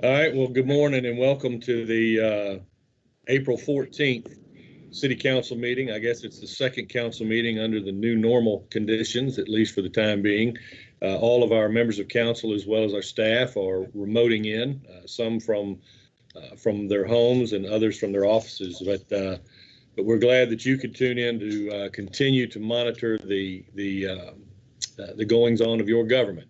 All right, well, good morning and welcome to the April 14th City Council meeting. I guess it's the second council meeting under the new normal conditions, at least for the time being. All of our members of council as well as our staff are remoting in, some from their homes and others from their offices. But we're glad that you could tune in to continue to monitor the goings on of your government.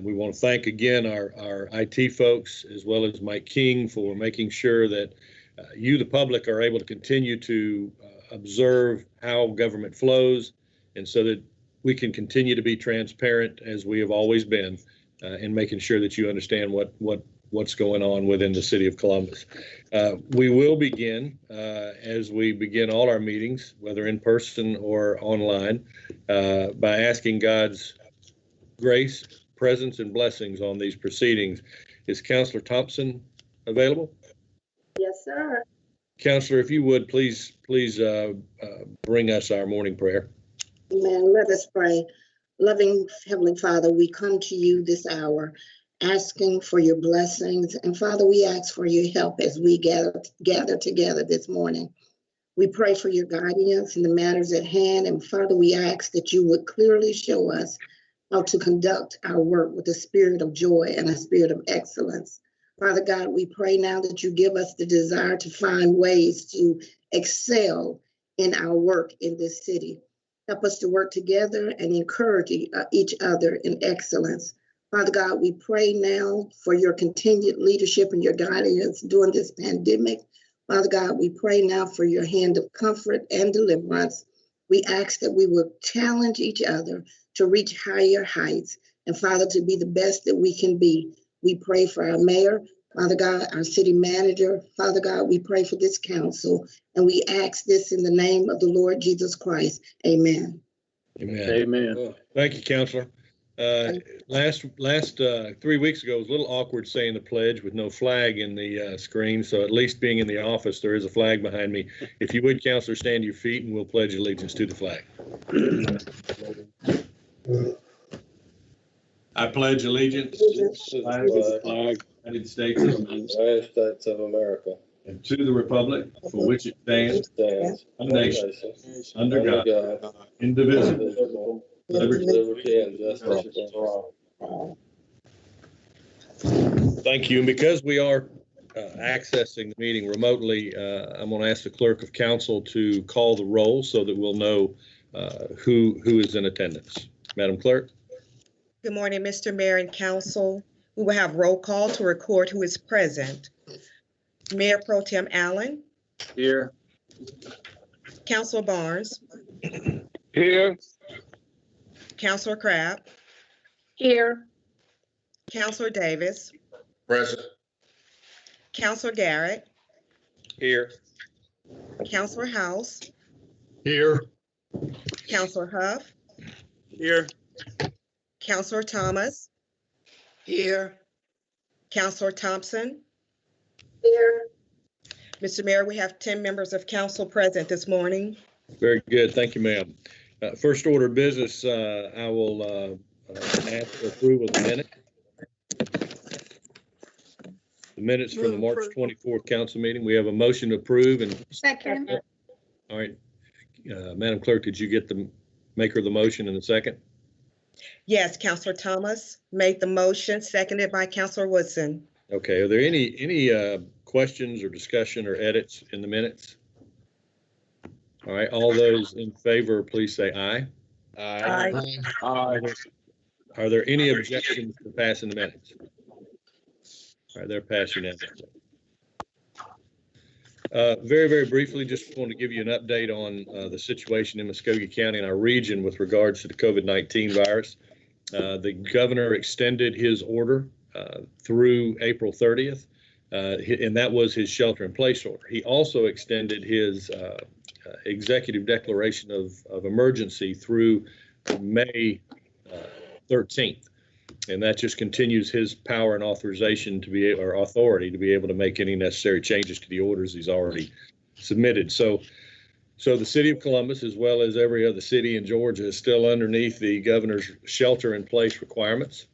We want to thank again our IT folks as well as Mike King for making sure that you, the public, are able to continue to observe how government flows, and so that we can continue to be transparent as we have always been, in making sure that you understand what's going on within the city of Columbus. We will begin, as we begin all our meetings, whether in person or online, by asking God's grace, presence, and blessings on these proceedings. Is Councilor Thompson available? Yes, sir. Councilor, if you would, please bring us our morning prayer. Amen. Let us pray. Loving Heavenly Father, we come to you this hour asking for your blessings. And Father, we ask for your help as we gather together this morning. We pray for your guidance in the matters at hand. And Father, we ask that you would clearly show us how to conduct our work with a spirit of joy and a spirit of excellence. Father God, we pray now that you give us the desire to find ways to excel in our work in this city. Help us to work together and encourage each other in excellence. Father God, we pray now for your continued leadership and your guidance during this pandemic. Father God, we pray now for your hand of comfort and deliverance. We ask that we will challenge each other to reach higher heights, and Father, to be the best that we can be. We pray for our mayor, Father God, our city manager. Father God, we pray for this council, and we ask this in the name of the Lord Jesus Christ. Amen. Amen. Amen. Thank you, Councilor. Last 3 weeks ago, it was a little awkward saying the pledge with no flag in the screen. So at least being in the office, there is a flag behind me. If you would, Councilor, stand to your feet and we'll pledge allegiance to the flag. I pledge allegiance to the flag of the United States of America and to the republic for which it stands, one nation, under God, indivisible, liberty and justice for all. Thank you. And because we are accessing the meeting remotely, I'm going to ask the clerk of council to call the roll so that we'll know who is in attendance. Madam Clerk. Good morning, Mr. Mayor and Council. We will have roll call to record who is present. Mayor Pro Tem Allen. Here. Councilor Barnes. Here. Councilor Crabb. Here. Councilor Davis. Present. Councilor Garrett. Here. Councilor House. Here. Councilor Huff. Here. Councilor Thomas. Here. Councilor Thompson. Here. Mr. Mayor, we have 10 members of council present this morning. Very good. Thank you, ma'am. First order of business, I will ask for approval of the minute. The minutes from the March 24th council meeting. We have a motion to approve and Second. all right. Madam Clerk, did you get the maker of the motion in a second? Yes, Councilor Thomas made the motion, seconded by Councilor Woodson. Okay. Are there any questions or discussion or edits in the minutes? All right. All those in favor, please say aye. Aye. Aye. Are there any objections to passing the minutes? All right, they're passed unanimously. Very, very briefly, just want to give you an update on the situation in Muskogee County and our region with regards to the COVID-19 virus. The governor extended his order through April 30th, and that was his shelter-in-place order. He also extended his executive declaration of emergency through May 13th. And that just continues his power and authorization to be, or authority to be able to make any necessary changes to the orders he's already submitted. So the city of Columbus, as well as every other city in Georgia, is still underneath the governor's shelter in place requirements.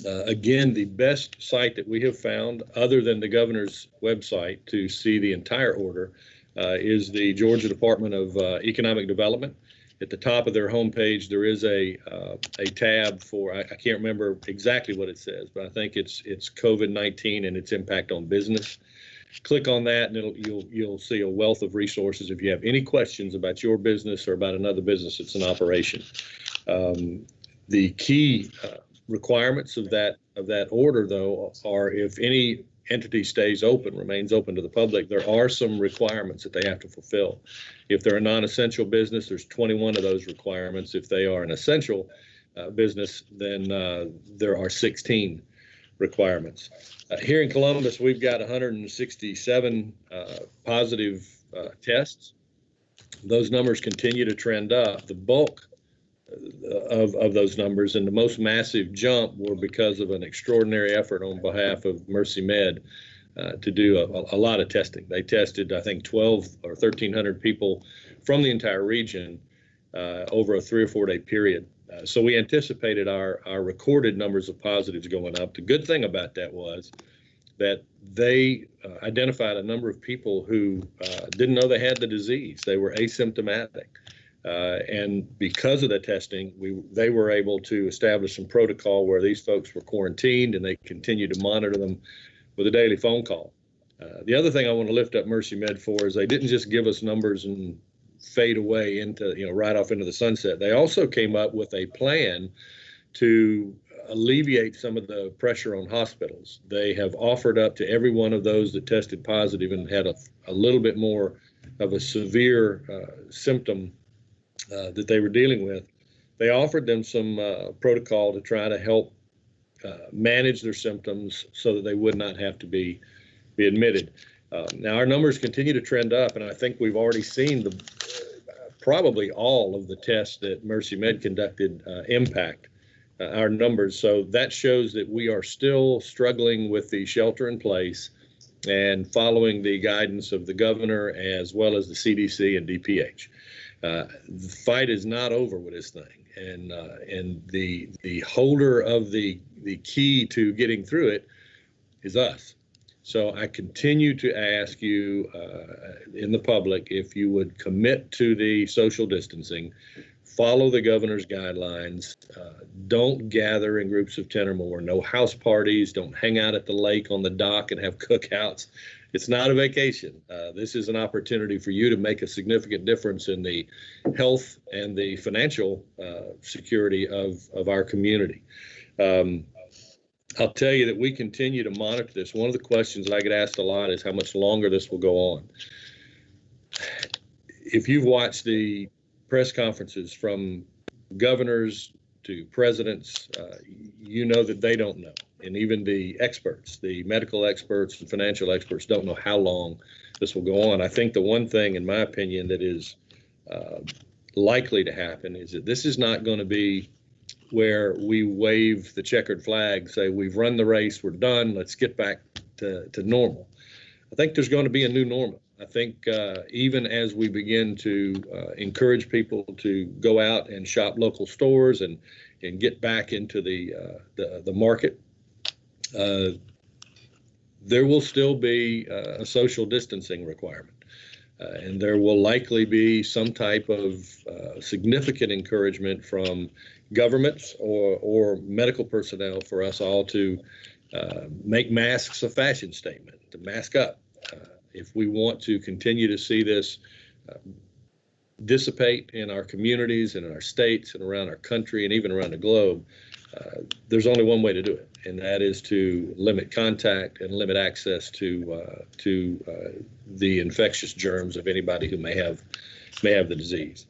Again, the best site that we have found, other than the governor's website, to see the entire order is the Georgia Department of Economic Development. At the top of their homepage, there is a tab for, I can't remember exactly what it says, but I think it's COVID-19 and its impact on business. Click on that, and you'll see a wealth of resources. If you have any questions about your business or about another business that's in operation, the key requirements of that order, though, are if any entity stays open, remains open to the public, there are some requirements that they have to fulfill. If they're a non-essential business, there's 21 of those requirements. If they are an essential business, then there are 16 requirements. Here in Columbus, we've got 167 positive tests. Those numbers continue to trend up. The bulk of those numbers and the most massive jump were because of an extraordinary effort on behalf of Mercy Med to do a lot of testing. They tested, I think, 12 or 1,300 people from the entire region over a 3 or 4 day period. So we anticipated our recorded numbers of positives going up. The good thing about that was that they identified a number of people who didn't know they had the disease. They were asymptomatic. And because of the testing, they were able to establish some protocol where these folks were quarantined, and they continued to monitor them with a daily phone call. The other thing I want to lift up Mercy Med for is they didn't just give us numbers and fade away into, right off into the sunset. They also came up with a plan to alleviate some of the pressure on hospitals. They have offered up to every one of those that tested positive and had a little bit more of a severe symptom that they were dealing with. They offered them some protocol to try to help manage their symptoms so that they would not have to be admitted. Now our numbers continue to trend up, and I think we've already seen probably all of the tests that Mercy Med conducted impact our numbers. So that shows that we are still struggling with the shelter in place and following the guidance of the governor as well as the CDC and DPH. The fight is not over with this thing, and the holder of the key to getting through it is us. So I continue to ask you in the public if you would commit to the social distancing, follow the governor's guidelines, don't gather in groups of 10 or more, no house parties, don't hang out at the lake on the dock and have cookouts. It's not a vacation. This is an opportunity for you to make a significant difference in the health and the financial security of our community. I'll tell you that we continue to monitor this. One of the questions that I get asked a lot is how much longer this will go on. If you've watched the press conferences from governors to presidents, you know that they don't know. And even the experts, the medical experts and financial experts, don't know how long this will go on. I think the one thing, in my opinion, that is likely to happen is that this is not going to be where we wave the checkered flag, say we've run the race, we're done, let's get back to normal. I think there's going to be a new normal. I think even as we begin to encourage people to go out and shop local stores and get back into the market, there will still be a social distancing requirement. And there will likely be some type of significant encouragement from governments or medical personnel for us all to make masks a fashion statement, to mask up. If we want to continue to see this dissipate in our communities and in our states and around our country and even around the globe, there's only one way to do it, and that is to limit contact and limit access to the infectious germs of anybody who may have the disease.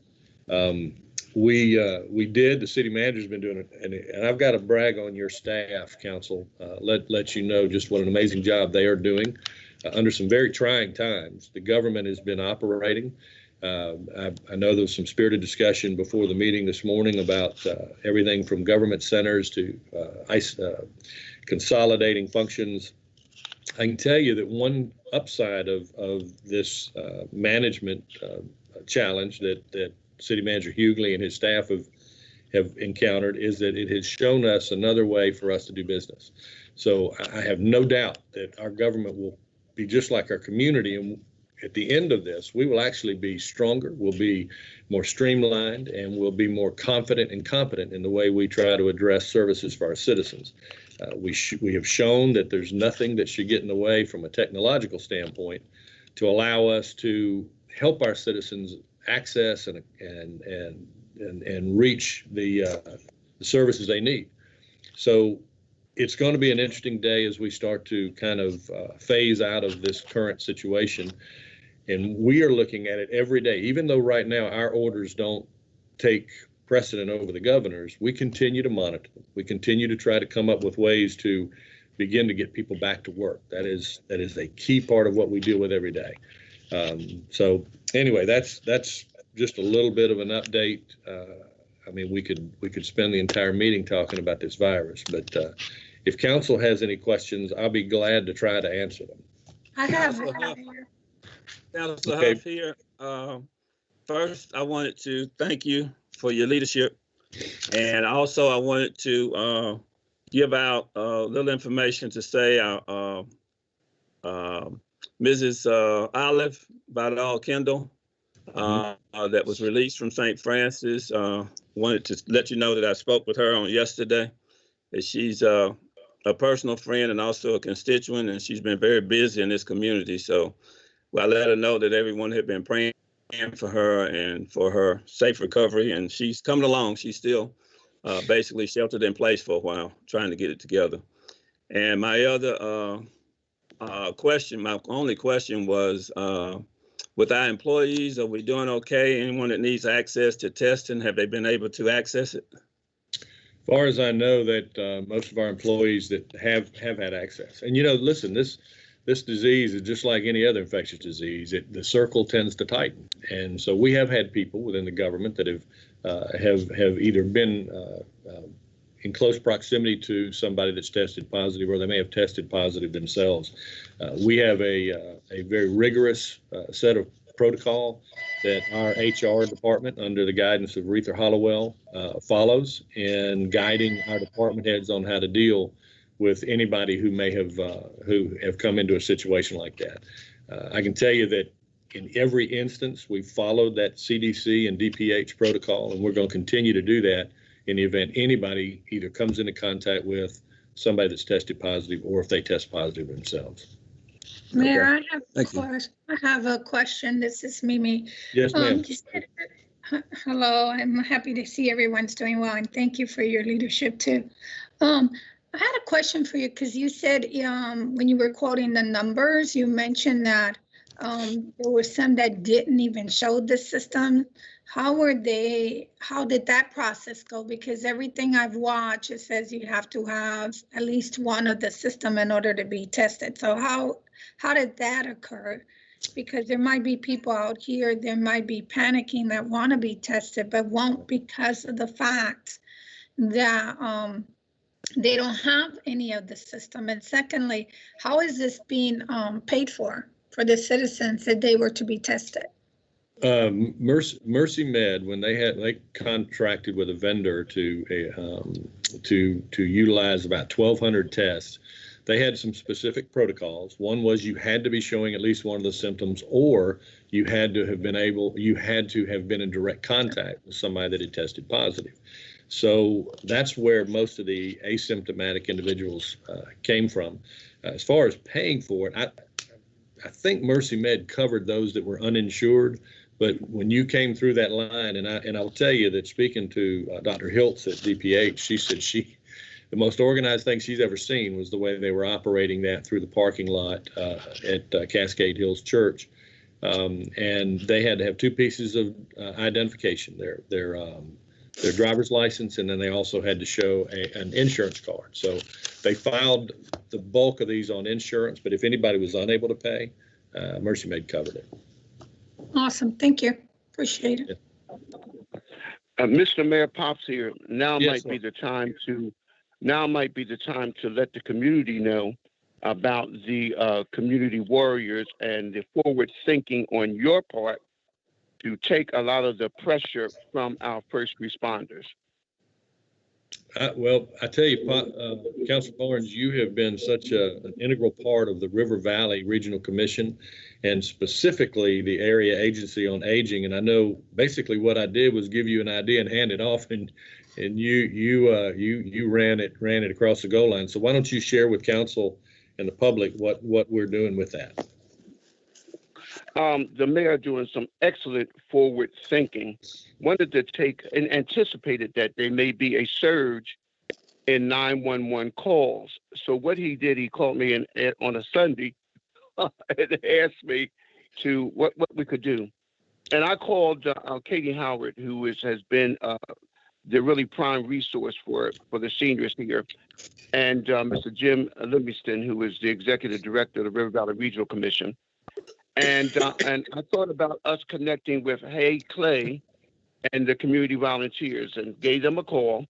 We did. The city manager's been doing it, and I've got to brag on your staff, council. Let you know just what an amazing job they are doing under some very trying times. The government has been operating. I know there was some spirited discussion before the meeting this morning about everything from government centers to consolidating functions. I can tell you that one upside of this management challenge that City Manager Hughley and his staff have encountered is that it has shown us another way for us to do business. So I have no doubt that our government will be just like our community, and at the end of this, we will actually be stronger, we'll be more streamlined, and we'll be more confident and competent in the way we try to address services for our citizens. We have shown that there's nothing that should get in the way from a technological standpoint to allow us to help our citizens access and reach the services they need. So it's going to be an interesting day as we start to kind of phase out of this current situation. And we are looking at it every day, even though right now our orders don't take precedent over the governor's. We continue to monitor them. We continue to try to come up with ways to begin to get people back to work. That is a key part of what we deal with every day. So anyway, that's just a little bit of an update. I mean, we could spend the entire meeting talking about this virus, but if council has any questions, I'll be glad to try to answer them. I have Councilor Okay. Huff here. First, I wanted to thank you for your leadership. And also I wanted to give out a little information to say Mrs. Olive Vidal Kendall that was released from St. Francis. Wanted to let you know that I spoke with her on yesterday, that she's a personal friend and also a constituent, and she's been very busy in this community. So I let her know that everyone had been praying for her and for her safe recovery, and she's coming along. She's still basically sheltered in place for a while, trying to get it together. And my other question, my only question was, with our employees, are we doing okay? Anyone that needs access to testing, have they been able to access it? As far as I know, that most of our employees that have had access, and listen, this disease is just like any other infectious disease. The circle tends to tighten, and so we have had people within the government that have either been in close proximity to somebody that's tested positive, or they may have tested positive themselves. We have a very rigorous set of protocol that our HR department, under the guidance of Aretha Hollowell, follows in guiding our department heads on how to deal with anybody who may have come into a situation like that. I can tell you that in every instance, we followed that CDC and DPH protocol, and we're going to continue to do that in the event anybody either comes into contact with somebody that's tested positive, or if they test positive themselves. Mayor, Okay. I have a question. This is Mimi. Yes, ma'am. Hello, I'm happy to see everyone's doing well, and thank you for your leadership too. I had a question for you, because you said when you were quoting the numbers, you mentioned that there were some that didn't even show the system. How did that process go? Because everything I've watched, it says you have to have at least one of the system in order to be tested. So how did that occur? Because there might be people out here, there might be panicking that want to be tested, but won't, because of the fact that they don't have any of the system. And secondly, how is this being paid for the citizens if they were to be tested? Mercy Med, when they contracted with a vendor to utilize about 1,200 tests, they had some specific protocols. One was you had to be showing at least one of the symptoms, or you had to have been in direct contact with somebody that had tested positive. So that's where most of the asymptomatic individuals came from. As far as paying for it, I think Mercy Med covered those that were uninsured. But when you came through that line, and I'll tell you that speaking to Dr. Hiltz at DPH, she said the most organized thing she's ever seen was the way they were operating that through the parking lot at Cascade Hills Church. And they had to have two pieces of identification, their driver's license, and then they also had to show an insurance card. So they filed the bulk of these on insurance, but if anybody was unable to pay, Mercy Med covered it. Awesome, thank you, appreciate it. Mr. Mayor Pops here. Now Yes, might be the time to let the community know about the community warriors and the forward thinking on your part to take a lot of the pressure from our first responders. Well, I tell you, Councilor Barnes, you have been such an integral part of the River Valley Regional Commission and specifically the Area Agency on Aging. And I know basically what I did was give you an idea and hand it off, and you ran it across the goal line. So why don't you share with council and the public what we're doing with that? The mayor doing some excellent forward thinking, wanted to take and anticipated that there may be a surge in 911 calls. So what he did, he called me on a Sunday and asked me to what we could do. And I called Katie Howard, who has been the really prime resource for the seniors here, and Mr. Jim Livingston, who is the executive director of the River Valley Regional Commission. And I thought about us connecting with Hay Clay and the community volunteers, and gave them a call,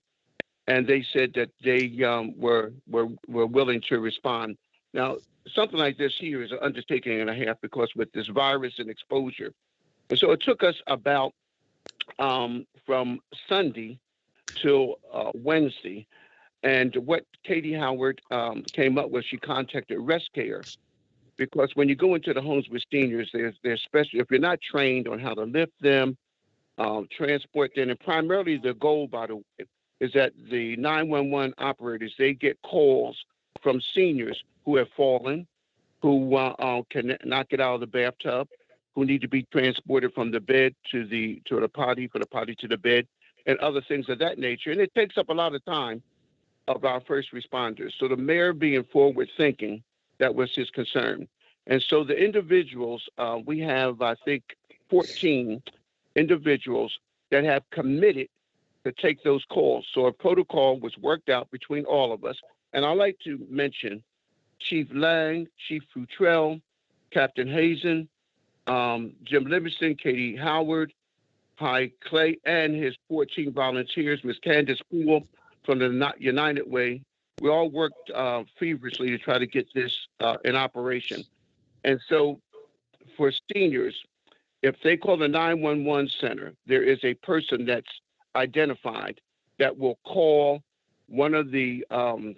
and they said that they were willing to respond. Now, something like this here is an undertaking and a half, because with this virus and exposure, and so it took us about from Sunday till Wednesday. And what Katie Howard came up with, she contacted Rest Care. Because when you go into the homes with seniors, there's special, if you're not trained on how to lift them, transport them, and primarily the goal, by the way, is that the 911 operators, they get calls from seniors who have fallen, who can not get out of the bathtub, who need to be transported from the bed to the potty, from the potty to the bed, and other things of that nature. And it takes up a lot of time of our first responders. So the mayor being forward thinking, that was his concern. And so the individuals, we have, I think, 14 individuals that have committed to take those calls. So a protocol was worked out between all of us. And I'd like to mention Chief Lang, Chief Futrell, Captain Hazen, Jim Livingston, Katie Howard, Hy Clay, and his 14 volunteers, Ms. Candace Poole from the United Way. We all worked feverishly to try to get this in operation. And so for seniors, if they call the 911 center, there is a person that's identified that will call one of the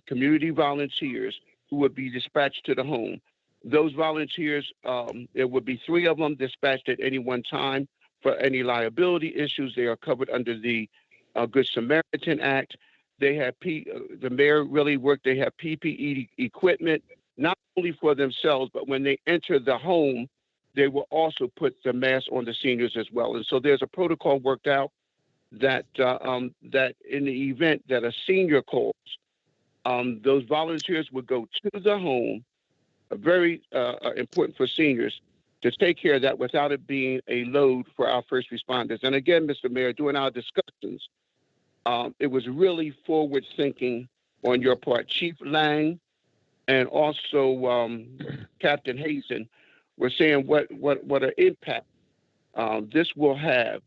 community volunteers who would be dispatched to the home. Those volunteers, there would be 3 of them dispatched at any one time for any liability issues. They are covered under the Good Samaritan Act. They have the mayor really worked. They have PPE equipment, not only for themselves, but when they enter the home, they will also put the mask on the seniors as well. And so there's a protocol worked out that that in the event that a senior calls, those volunteers would go to the home. Very important for seniors to take care of that without it being a load for our first responders. And again, Mr. Mayor, during our discussions, it was really forward thinking on your part. Chief Lang and also Captain Hazen were saying what an impact this will have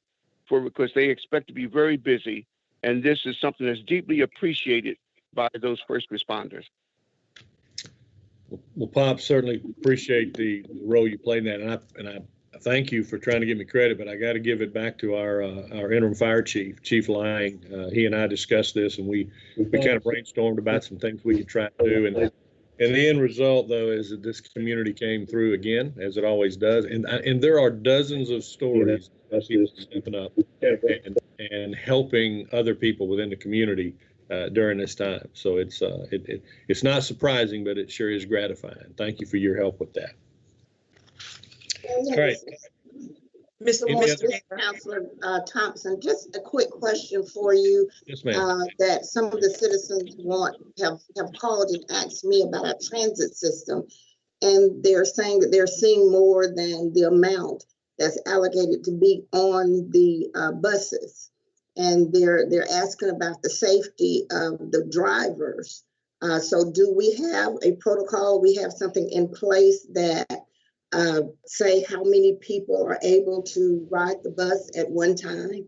because they expect to be very busy, and this is something that's deeply appreciated by those first responders. Well, Pop, certainly appreciate the role you played in that, and I thank you for trying to give me credit, but I got to give it back to our interim fire chief, Chief Lang. He and I discussed this, and we kind of brainstormed about some things we could try to do. And the end result, though, is that this community came through again, as it always does. And there are dozens of stories of people stepping up and helping other people within the community during this time. So it's not surprising, but it sure is gratifying. Thank you for your help with that. All right. Mr. Councilor Thompson, just a quick question for you. Yes, ma'am. That some of the citizens have called and asked me about our transit system, and they're saying that they're seeing more than the amount that's allocated to be on the buses, and they're asking about the safety of the drivers. So, do we have a protocol? We have something in place that say how many people are able to ride the bus at one time?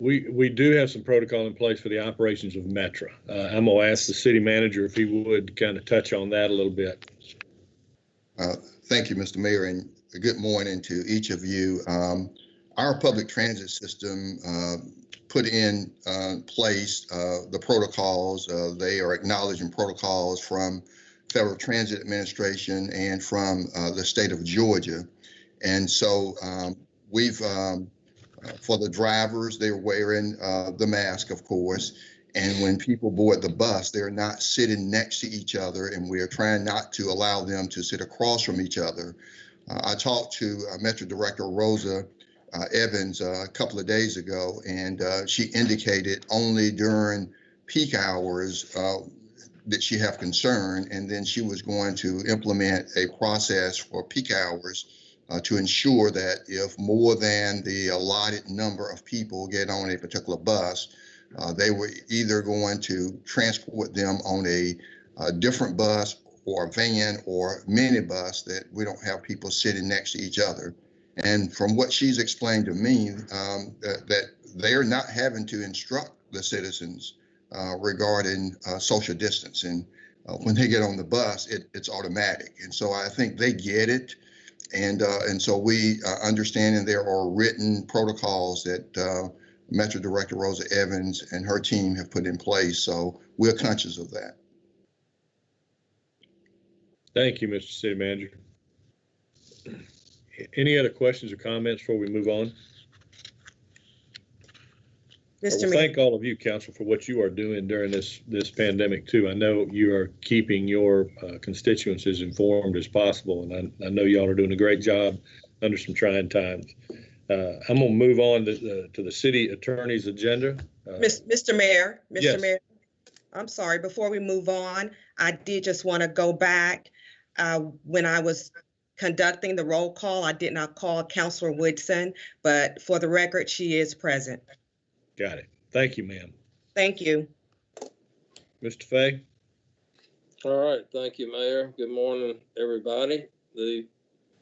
We do have some protocol in place for the operations of Metra. I'm going to ask the city manager if he would kind of touch on that a little bit. Thank you, Mr. Mayor, and good morning to each of you. Our public transit system put in place the protocols. They are acknowledging protocols from Federal Transit Administration and from the state of Georgia. And so we've, for the drivers, they're wearing the mask, of course. And when people board the bus, they're not sitting next to each other, and we're trying not to allow them to sit across from each other. I talked to Metro Director Rosa Evans a couple of days ago, and she indicated only during peak hours that she have concern, and then she was going to implement a process for peak hours to ensure that if more than the allotted number of people get on a particular bus, they were either going to transport them on a different bus or a van or minibus, that we don't have people sitting next to each other. And from what she's explained to me, that they're not having to instruct the citizens regarding social distancing. When they get on the bus, it's automatic. And so I think they get it. And so we understand, and there are written protocols that Metro Director Rosa Evans and her team have put in place. So we're conscious of that. Thank you, Mr. City Manager. Any other questions or comments before we move on? Mr. Well, Mayor, thank all of you, Council, for what you are doing during this pandemic too. I know you are keeping your constituents as informed as possible, and I know y'all are doing a great job under some trying times. I'm going to move on to the city attorney's agenda. Mr. Mayor, Yes. Mayor, I'm sorry, before we move on, I did just want to go back. When I was conducting the roll call, I did not call Councilor Woodson, but for the record, she is present. Got it. Thank you, ma'am. Thank you. Mr. Fay? All right, thank you, Mayor. Good morning, everybody. The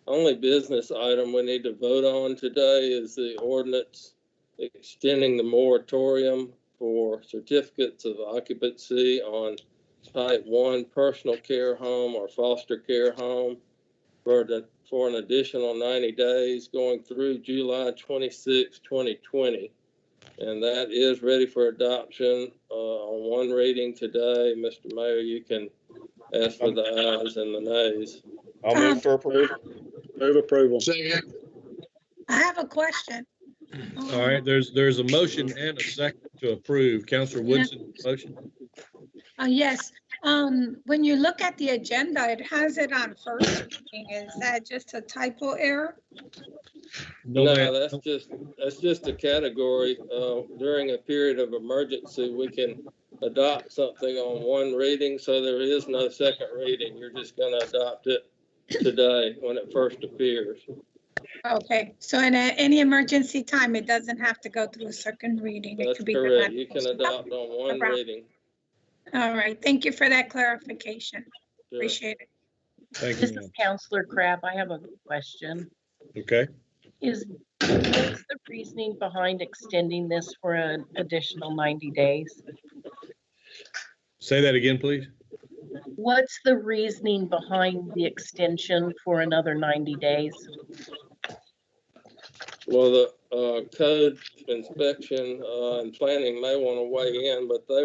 only business item we need to vote on today is the ordinance extending the moratorium for certificates of occupancy on type 1 personal care home or foster care home for an additional 90 days going through July 26, 2020. And that is ready for adoption on one reading today. Mr. Mayor, you can ask for the ayes and the nays. I'll move for approval. Move approval. Second. I have a question. All right, there's a motion and a second to approve. Councilor Woodson, motion? Yes, when you look at the agenda, it has it on first reading. Is that just a typo error? No, ma'am. that's just a category. During a period of emergency, we can adopt something on one reading, so there is no second reading. You're just going to adopt it today when it first appears. Okay, so in any emergency time, it doesn't have to go through a second reading. It That's could be correct. done. You can adopt on one reading. All right, thank you for that clarification. Sure. Appreciate it. Thank you, This is ma'am. Counselor Crabb. I have a question. Okay. What's the reasoning behind extending this for an additional 90 days? Say that again, please. What's the reasoning behind the extension for another 90 days? Well, the code inspection and planning may want to weigh in, but they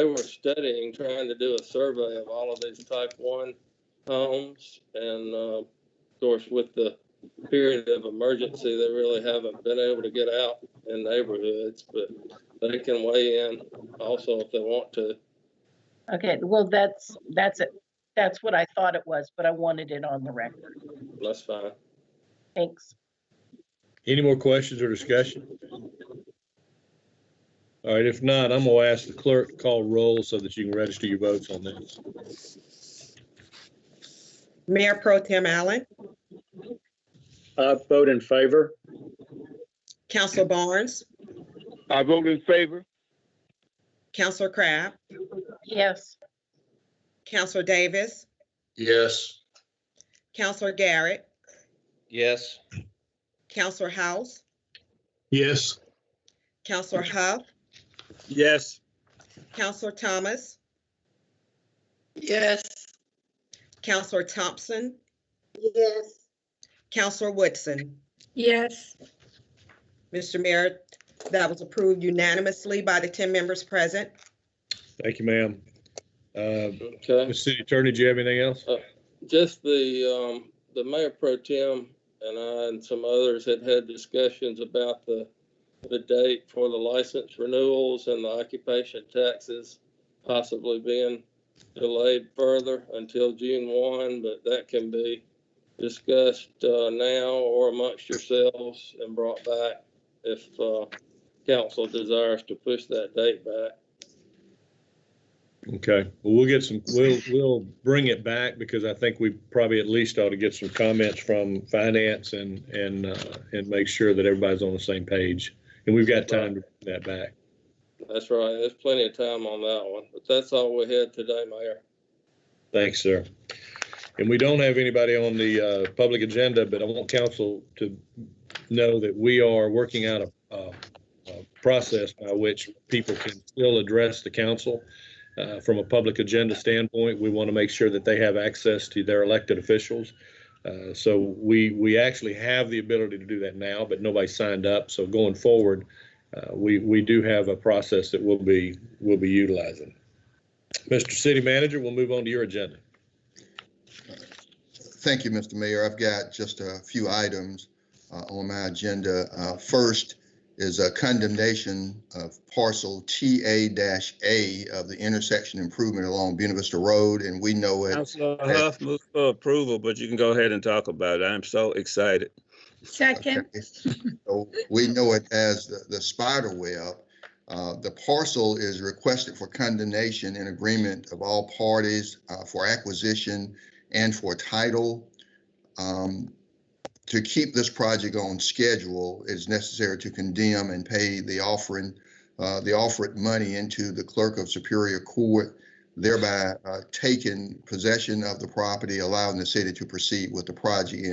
were studying, trying to do a survey of all of these type 1 homes. And of course, with the period of emergency, they really haven't been able to get out in neighborhoods, but they can weigh in also if they want to. Okay, well, that's it. That's what I thought it was, but I wanted it on the record. That's fine. Thanks. Any more questions or discussion? All right, if not, I'm going to ask the clerk to call roll so that you can register your votes on this. Mayor Pro Tem Allen, I vote in favor. Councilor Barnes, I vote in favor. Councilor Crabb, Yes. Councilor Davis, Yes. Councilor Garrett, Yes. Councilor House, Yes. Councilor Huff, Yes. Councilor Thomas, Yes. Councilor Thompson, Yes. Councilor Woodson. Yes, Mr. Mayor, That was approved unanimously by the 10 members present. Thank you, ma'am. Okay. Mr. City Attorney, do you have anything else? Just the Mayor Pro Tem and I and some others had discussions about the date for the license renewals and the occupation taxes possibly being delayed further until June 1, but that can be discussed now or amongst yourselves and brought back if council desires to push that date back. Okay, well, we'll bring it back because I think we probably at least ought to get some comments from finance and make sure that everybody's on the same page. And we've got time to bring that back. That's right. There's plenty of time on that one, but that's all we had today, Mayor. Thanks, sir. And we don't have anybody on the public agenda, but I want council to know that we are working out a process by which people can still address the council. From a public agenda standpoint, we want to make sure that they have access to their elected officials. So we actually have the ability to do that now, but nobody signed up. So going forward, we do have a process that we'll be utilizing. Mr. City Manager, we'll move on to your agenda. Thank you, Mr. Mayor. I've got just a few items on my agenda. First is a condemnation of parcel TA-A of the intersection improvement along Buena Vista Road, and we know it. Councilor Huff moves for approval, but you can go ahead and talk about it. I'm so excited. Second. Okay. So we know it as the spider web. The parcel is requested for condemnation in agreement of all parties for acquisition and for title. To keep this project on schedule, it's necessary to condemn and pay the offered money into the clerk of Superior Court, thereby taking possession of the property, allowing the city to proceed with the project.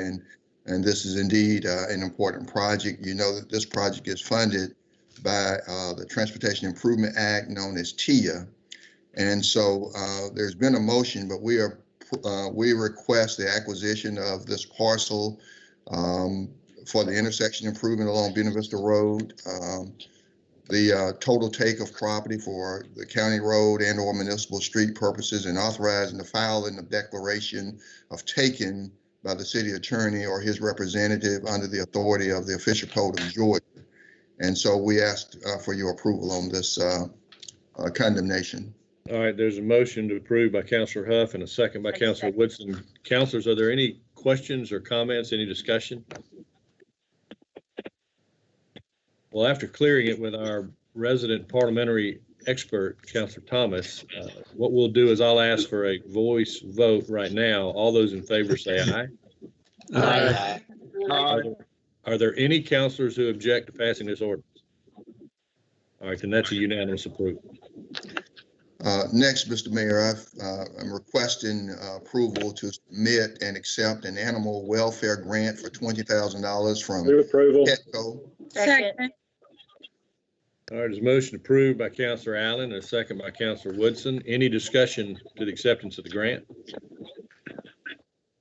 And this is indeed an important project. You know that this project is funded by the Transportation Improvement Act, known as TIA. And so there's been a motion, but we request the acquisition of this parcel for the intersection improvement along Buena Vista Road. The total take of property for the county road and or municipal street purposes, and authorizing the filing of declaration of taking by the city attorney or his representative under the authority of the official code of Georgia. And so we asked for your approval on this condemnation. All right, there's a motion to approve by Councilor Huff and a second by Councilor Woodson. Councilors, are there any questions or comments, any discussion? Well, after clearing it with our resident parliamentary expert, Councilor Thomas, what we'll do is I'll ask for a voice vote right now. All those in favor say aye. Aye. Are there any councilors who object to passing this ordinance? All right, then that's a unanimous approval. Next, Mr. Mayor, I'm requesting approval to submit and accept an animal welfare grant for $20,000 from Petco. Second. All right, there's a motion approved by Councilor Allen and a second by Councilor Woodson. Any discussion to the acceptance of the grant? All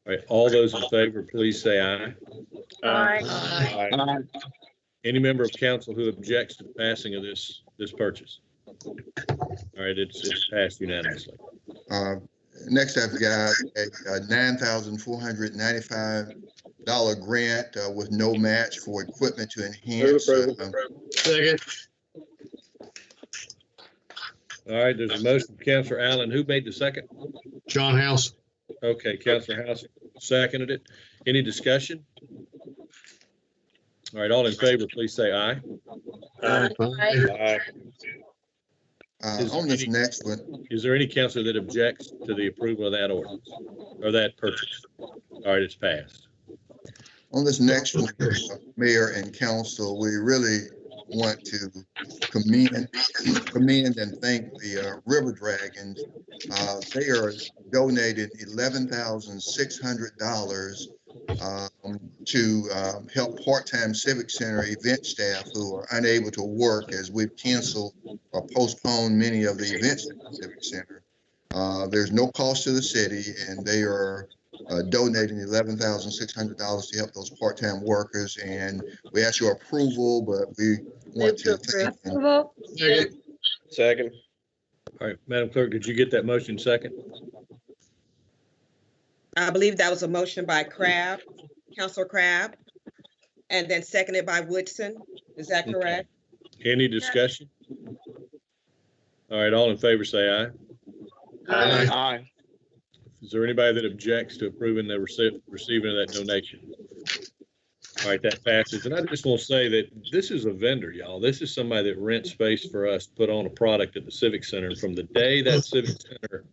right, all those in favor, please say aye. Aye. Any member of council who objects to the passing of this purchase? All right, it's passed unanimously. Next, I've got a $9,495 grant with no match for equipment to enhance. Second. All right, there's a motion from Councilor Allen. Who made the second? John House. Okay, Councilor House seconded it. Any discussion? All right, all in favor, please say aye. Aye. On this next one, Is there any councilor that objects to the approval of that ordinance or that purchase? All right, it's passed. on this next one, Mayor and Council, we really want to commend and thank the River Dragons. They are donating $11,600 to help part-time Civic Center event staff who are unable to work as we've canceled or postponed many of the events at the Civic Center. There's no cost to the city, and they are donating $11,600 to help those part-time workers. And we ask your approval, but we want Move to to thank them. Approval. Second. Second. All right, Madam Clerk, did you get that motion second? I believe that was a motion by Crab, Counselor Crab, and then seconded by Woodson. Is that Okay. correct? Any discussion? All right, all in favor, say aye. Aye. Aye. Is there anybody that objects to approving the receiving of that donation? All right, that passes. And I just want to say that this is a vendor, y'all. This is somebody that rents space for us to put on a product at the Civic Center. And from the day that Civic Center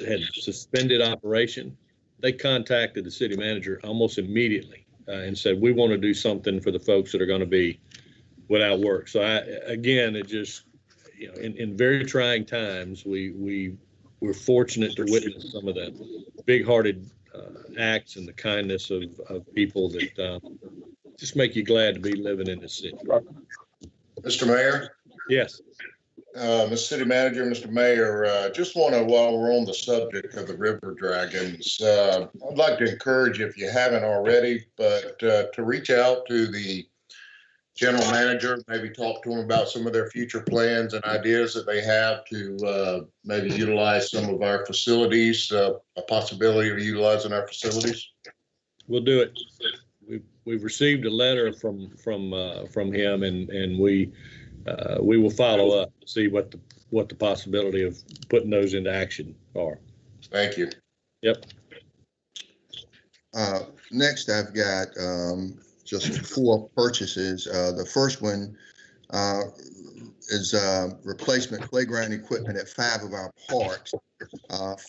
had suspended operation, they contacted the city manager almost immediately and said, we want to do something for the folks that are going to be without work. So again, it just, in very trying times, we're fortunate to witness some of the big-hearted acts and the kindness of people that just make you glad to be living in this city. Mr. Mayor, Yes. Mr. City Manager, Mr. Mayor, just want to, while we're on the subject of the River Dragons, I'd like to encourage, if you haven't already, but to reach out to the general manager, maybe talk to them about some of their future plans and ideas that they have to maybe utilize some of our facilities, a possibility of utilizing our facilities. We'll do it. We've received a letter from him, and we will follow up, see what the possibility of putting those into action are. Thank you. Yep. Next, I've got just 4 purchases. The first one is replacement playground equipment at 5 of our parks,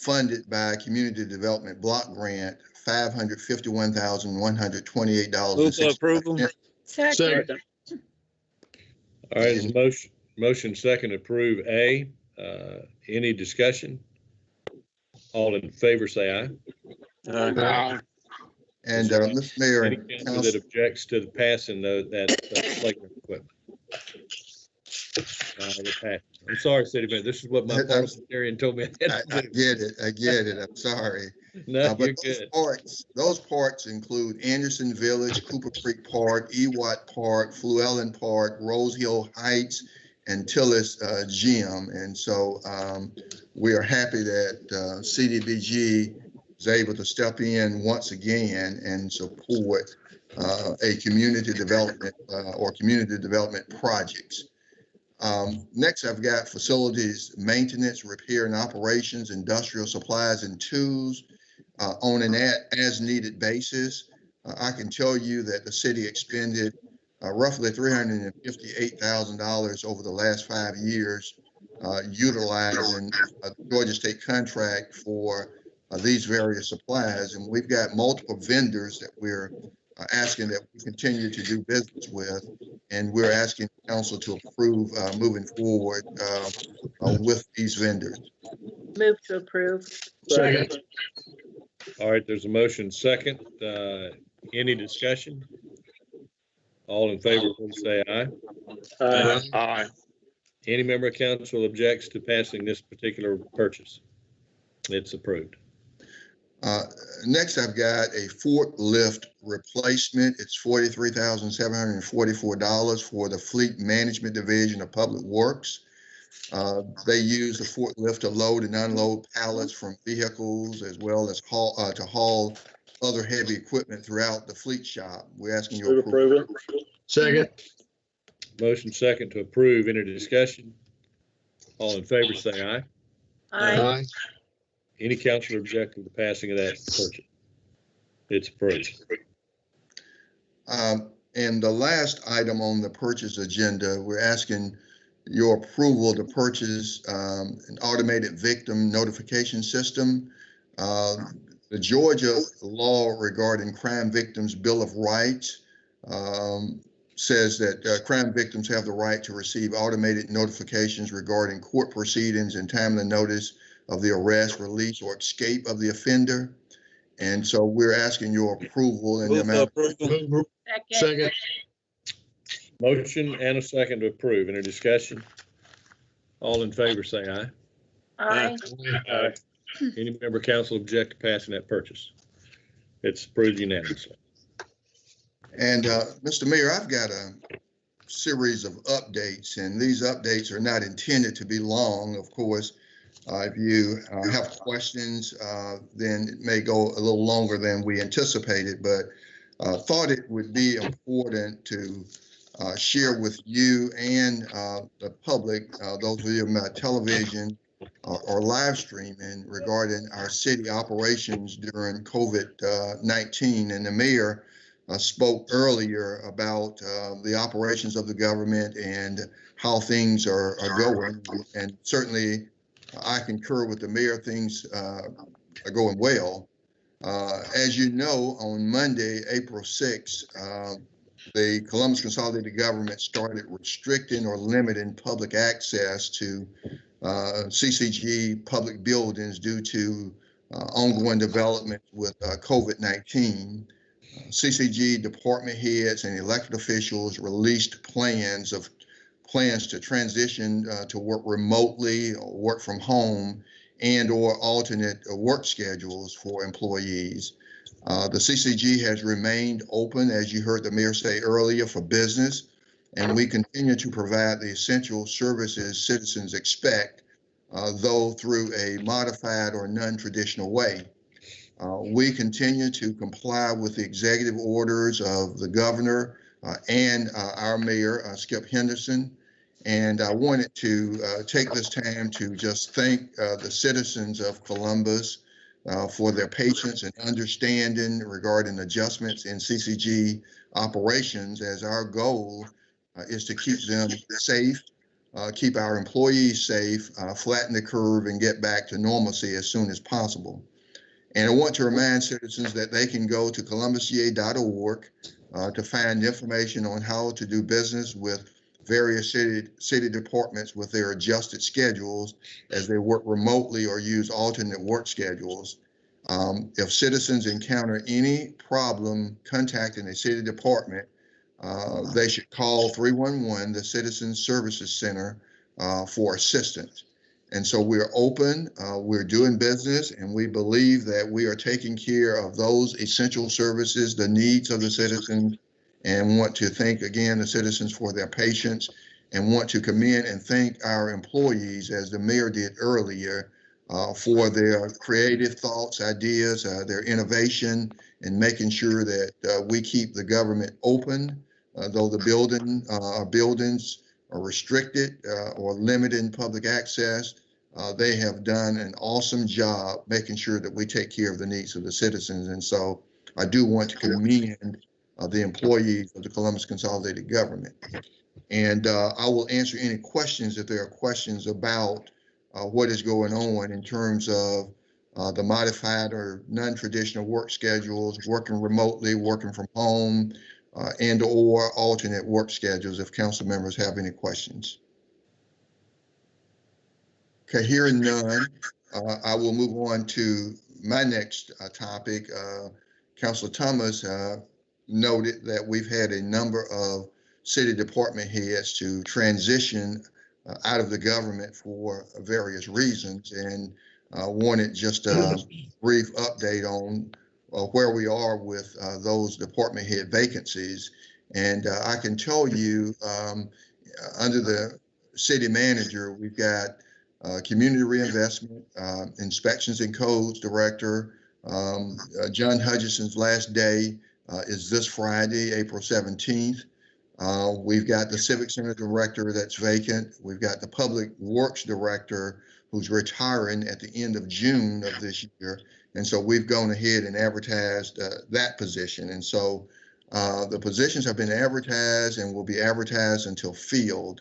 funded by Community Development Block Grant, $551,128. Move for approval. Second. All right, there's a motion second to approve A. Any discussion? All in favor, say aye. Aye. And Mr. Mayor Any and council council, that objects to the passing that playground equipment? I'm sorry, City Manager. This is what my parliamentarian told me. I get it. I'm sorry. No, But you're good. those parks include Anderson Village, Cooper Creek Park, Ewart Park, Fluellen Park, Rose Hill Heights, and Tillis Gym. And so we are happy that CDBG is able to step in once again and support a community development or community development projects. Next, I've got facilities maintenance, repair and operations, industrial supplies and tools on an as-needed basis. I can tell you that the city expended roughly $358,000 over the last 5 years utilizing a Georgia State contract for these various supplies. And we've got multiple vendors that we're asking that we continue to do business with. And we're asking council to approve moving forward with these vendors. Move to approve. Second. All right, there's a motion second. Any discussion? All in favor, please say aye. Aye. Any member of council objects to passing this particular purchase? It's approved. Next, I've got a forklift replacement. It's $43,744 for the Fleet Management Division of Public Works. They use the forklift to load and unload pallets from vehicles as well as to haul other heavy equipment throughout the fleet shop. We're asking you to approve. Second. Motion second to approve. Any discussion? All in favor, say aye. Aye. Any councilor objecting to passing of that purchase? It's approved. And the last item on the purchase agenda, we're asking your approval to purchase an automated victim notification system. The Georgia law regarding crime victims' Bill of Rights says that crime victims have the right to receive automated notifications regarding court proceedings and timely notice of the arrest, release, or escape of the offender. And so we're asking your approval in the amount. Second. Motion and a second to approve. Any discussion? All in favor, say aye. Aye. Aye. Any member of council object to passing that purchase? It's approved unanimously. And Mr. Mayor, I've got a series of updates, and these updates are not intended to be long. Of course, if you have questions, then it may go a little longer than we anticipated, but thought it would be important to share with you and the public, those of you on television or live streaming, regarding our city operations during COVID-19. And the mayor spoke earlier about the operations of the government and how things are going. And certainly I concur with the mayor, things are going well. As you know, on Monday, April 6th, the Columbus Consolidated Government started restricting or limiting public access to CCG public buildings due to ongoing development with COVID-19. CCG department heads and elected officials released plans to transition to work remotely or work from home and or alternate work schedules for employees. The CCG has remained open, as you heard the mayor say earlier, for business, and we continue to provide the essential services citizens expect, though through a modified or non-traditional way. We continue to comply with the executive orders of the governor and our mayor, Skip Henderson. And I wanted to take this time to just thank the citizens of Columbus for their patience and understanding regarding adjustments in CCG operations, as our goal is to keep them safe, keep our employees safe, flatten the curve, and get back to normalcy as soon as possible. And I want to remind citizens that they can go to columbusca.org to find information on how to do business with various city departments with their adjusted schedules as they work remotely or use alternate work schedules. If citizens encounter any problem contacting a city department, they should call 311, the Citizen Services Center, for assistance. And so we're open, we're doing business, and we believe that we are taking care of those essential services, the needs of the citizens, and want to thank again the citizens for their patience, and want to commend and thank our employees, as the mayor did earlier, for their creative thoughts, ideas, their innovation, and making sure that we keep the government open, though the buildings are restricted or limited in public access. They have done an awesome job making sure that we take care of the needs of the citizens. And so I do want to commend the employees of the Columbus Consolidated Government. And I will answer any questions if there are questions about what is going on in terms of the modified or non-traditional work schedules, working remotely, working from home, and or alternate work schedules, if council members have any questions. Okay, hearing none, I will move on to my next topic. Councilor Thomas noted that we've had a number of city department heads to transition out of the government for various reasons, and wanted just a brief update on where we are with those department head vacancies. And I can tell you, under the city manager, we've got community reinvestment, inspections and codes director. John Hutchison's last day is this Friday, April 17th. We've got the civic center director that's vacant. We've got the public works director who's retiring at the end of June of this year. And so we've gone ahead and advertised that position. And so the positions have been advertised and will be advertised until filled.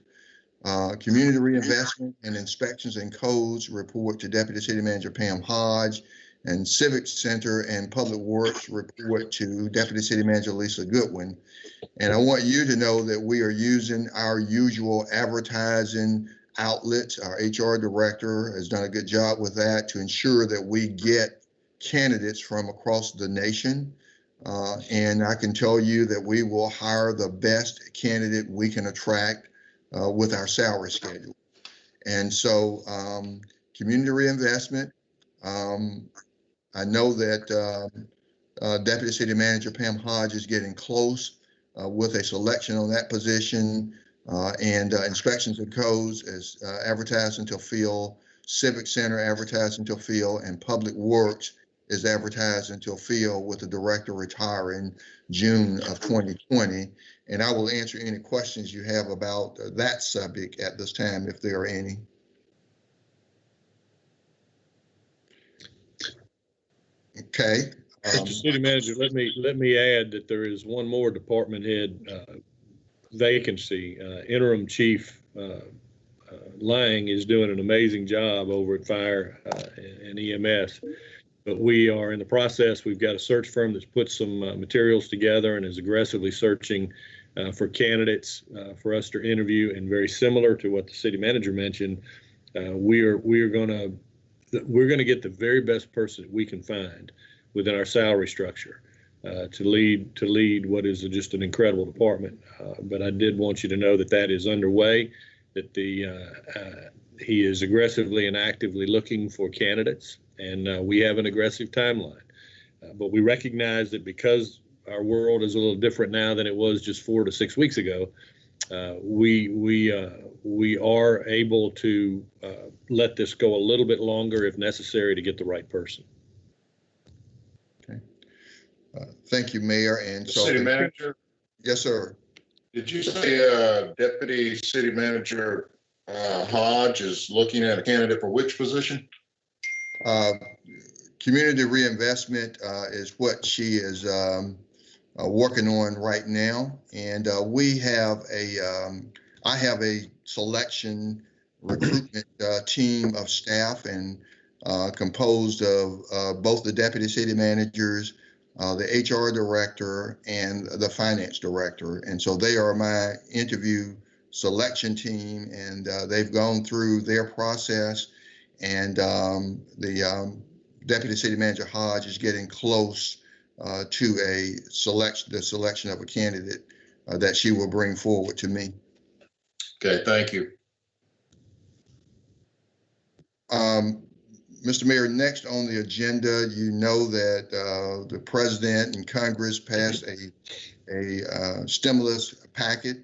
Community reinvestment and inspections and codes report to Deputy City Manager Pam Hodge, and Civic Center and Public Works report to Deputy City Manager Lisa Goodwin. And I want you to know that we are using our usual advertising outlets. Our HR director has done a good job with that to ensure that we get candidates from across the nation. And I can tell you that we will hire the best candidate we can attract with our salary schedule. And so community reinvestment, I know that Deputy City Manager Pam Hodge is getting close with a selection on that position, and inspections and codes is advertised until filled. Civic Center advertised until filled, and Public Works is advertised until filled, with the director retiring June of 2020. And I will answer any questions you have about that subject at this time, if there are any. Okay. Mr. City Manager, let me add that there is one more department head vacancy. Interim Chief Lang is doing an amazing job over at Fire and EMS, but we are in the process. We've got a search firm that's put some materials together and is aggressively searching for candidates for us to interview. And very similar to what the city manager mentioned, we're going to get the very best person that we can find within our salary structure to lead what is just an incredible department. But I did want you to know that that is underway, that he is aggressively and actively looking for candidates, and we have an aggressive timeline. But we recognize that because our world is a little different now than it was just 4 to 6 weeks ago, we are able to let this go a little bit longer if necessary to get the right person. Okay. Thank you, Mayor. And so, City Manager. Yes, sir. Did you say Deputy City Manager Hodge is looking at a candidate for which position? Community reinvestment is what she is working on right now, and I have a selection recruitment team of staff, and composed of both the deputy city managers, the HR director, and the finance director. And so they are my interview selection team, and they've gone through their process, and the deputy city manager Hodge is getting close to the selection of a candidate that she will bring forward to me. Okay, thank you. Mr. Mayor, next on the agenda, you know that the President and Congress passed a stimulus packet,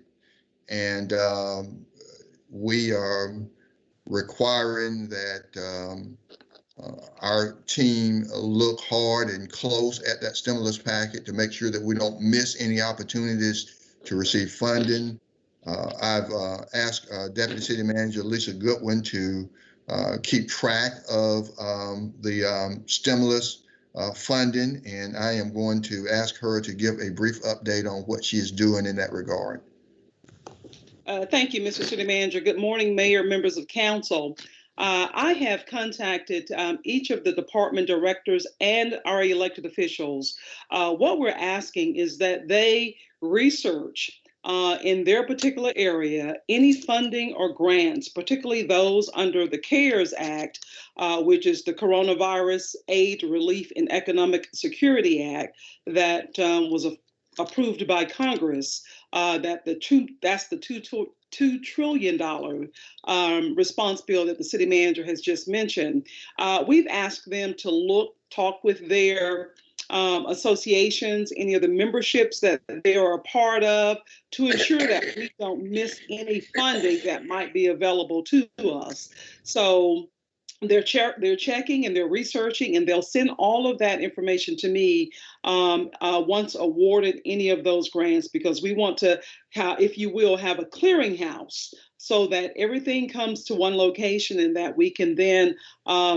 and we are requiring that our team look hard and close at that stimulus packet to make sure that we don't miss any opportunities to receive funding. I've asked Deputy City Manager Lisa Goodwin to keep track of the stimulus funding, and I am going to ask her to give a brief update on what she is doing in that regard. Thank you, Mr. City Manager. Good morning, Mayor, members of council. I have contacted each of the department directors and our elected officials. What we're asking is that they research in their particular area any funding or grants, particularly those under the CARES Act, which is the Coronavirus Aid, Relief, and Economic Security Act that was approved by Congress. That's the $2 trillion response bill that the city manager has just mentioned. We've asked them to talk with their associations, any of the memberships that they are a part of, to ensure that we don't miss any funding that might be available to us. So they're checking and they're researching, and they'll send all of that information to me once awarded any of those grants, because we want to, if you will, have a clearinghouse so that everything comes to one location, and that we can then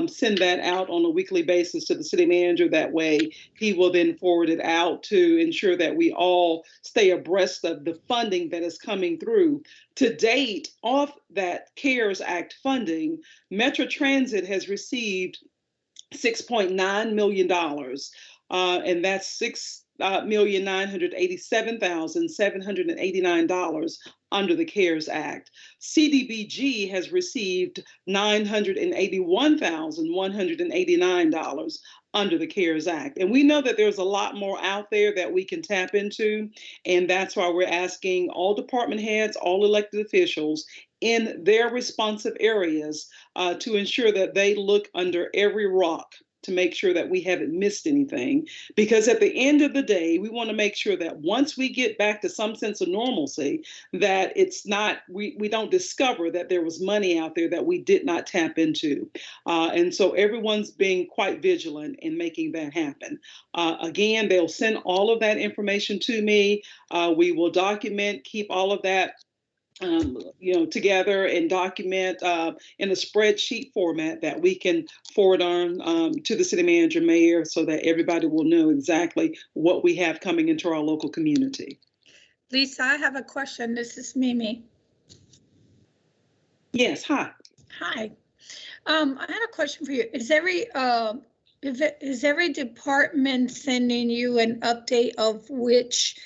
send that out on a weekly basis to the city manager. That way he will then forward it out to ensure that we all stay abreast of the funding that is coming through. To date, off that CARES Act funding, Metro Transit has received $6.9 million, and that's $6,987,789 under the CARES Act. CDBG has received $981,189 under the CARES Act. And we know that there's a lot more out there that we can tap into, and that's why we're asking all department heads, all elected officials in their responsive areas to ensure that they look under every rock to make sure that we haven't missed anything. Because at the end of the day, we want to make sure that once we get back to some sense of normalcy, that it's not, we don't discover that there was money out there that we did not tap into. And so everyone's being quite vigilant in making that happen. Again, they'll send all of that information to me. We will document, keep all of that together and document in a spreadsheet format that we can forward on to the city manager, mayor, so that everybody will know exactly what we have coming into our local community. Lisa, I have a question. This is Mimi. Yes, hi. Hi. I had a question for you. Is every department sending you an update of which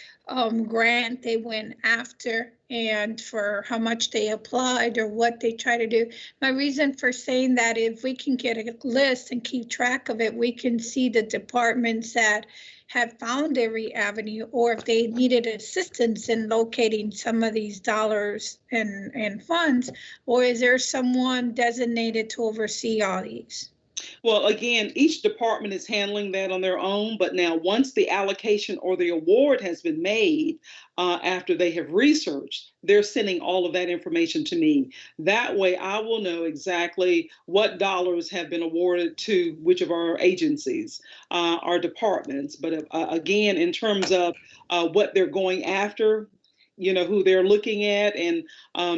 grant they went after and for how much they applied or what they try to do? My reason for saying that, if we can get a list and keep track of it, we can see the departments that have found every avenue, or if they needed assistance in locating some of these dollars and funds, or is there someone designated to oversee all these? Well, again, each department is handling that on their own, but now once the allocation or the award has been made, after they have researched, they're sending all of that information to me. That way I will know exactly what dollars have been awarded to which of our agencies, our departments. But again, in terms of what they're going after, who they're looking at, and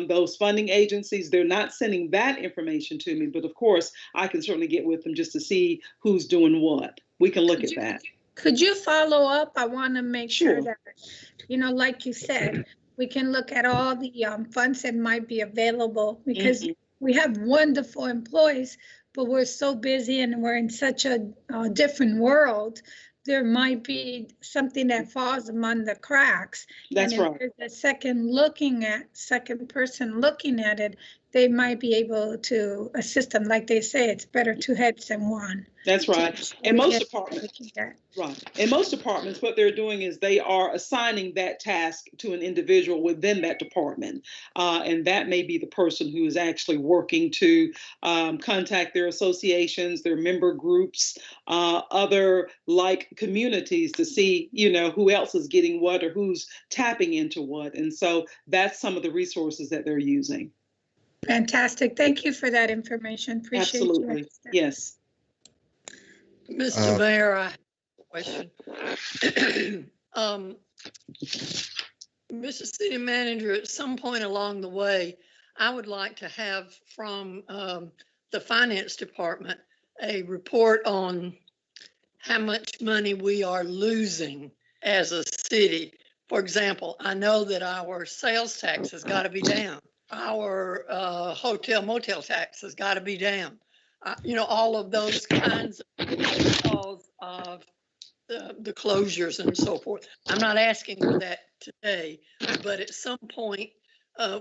those funding agencies, they're not sending that information to me. But of course, I can certainly get with them just to see who's doing what. We can look at that. Could you follow up? I want to make sure Sure. that, like you said, we can look at all the funds that might be available, because we have wonderful employees, but we're so busy and we're in such a different world. There might be something that falls among the cracks. That's and if right. there's a second person looking at it, they might be able to assist them. Like they say, it's better two heads than one. That's right. And most departments, what they're doing is they are assigning that task to an individual within that department. And that may be the person who is actually working to contact their associations, their member groups, other like communities to see, who else is getting what or who's tapping into what. And so that's some of the resources that they're using. Fantastic. Thank you for that information. Appreciate you. Absolutely. Yes. Mr. Mayor, I have a question. Mr. City Manager, at some point along the way, I would like to have from the Finance Department a report on how much money we are losing as a city. For example, I know that our sales tax has got to be down. Our hotel motel tax has got to be down. All of those kinds of because of the closures and so forth. I'm not asking for that today, but at some point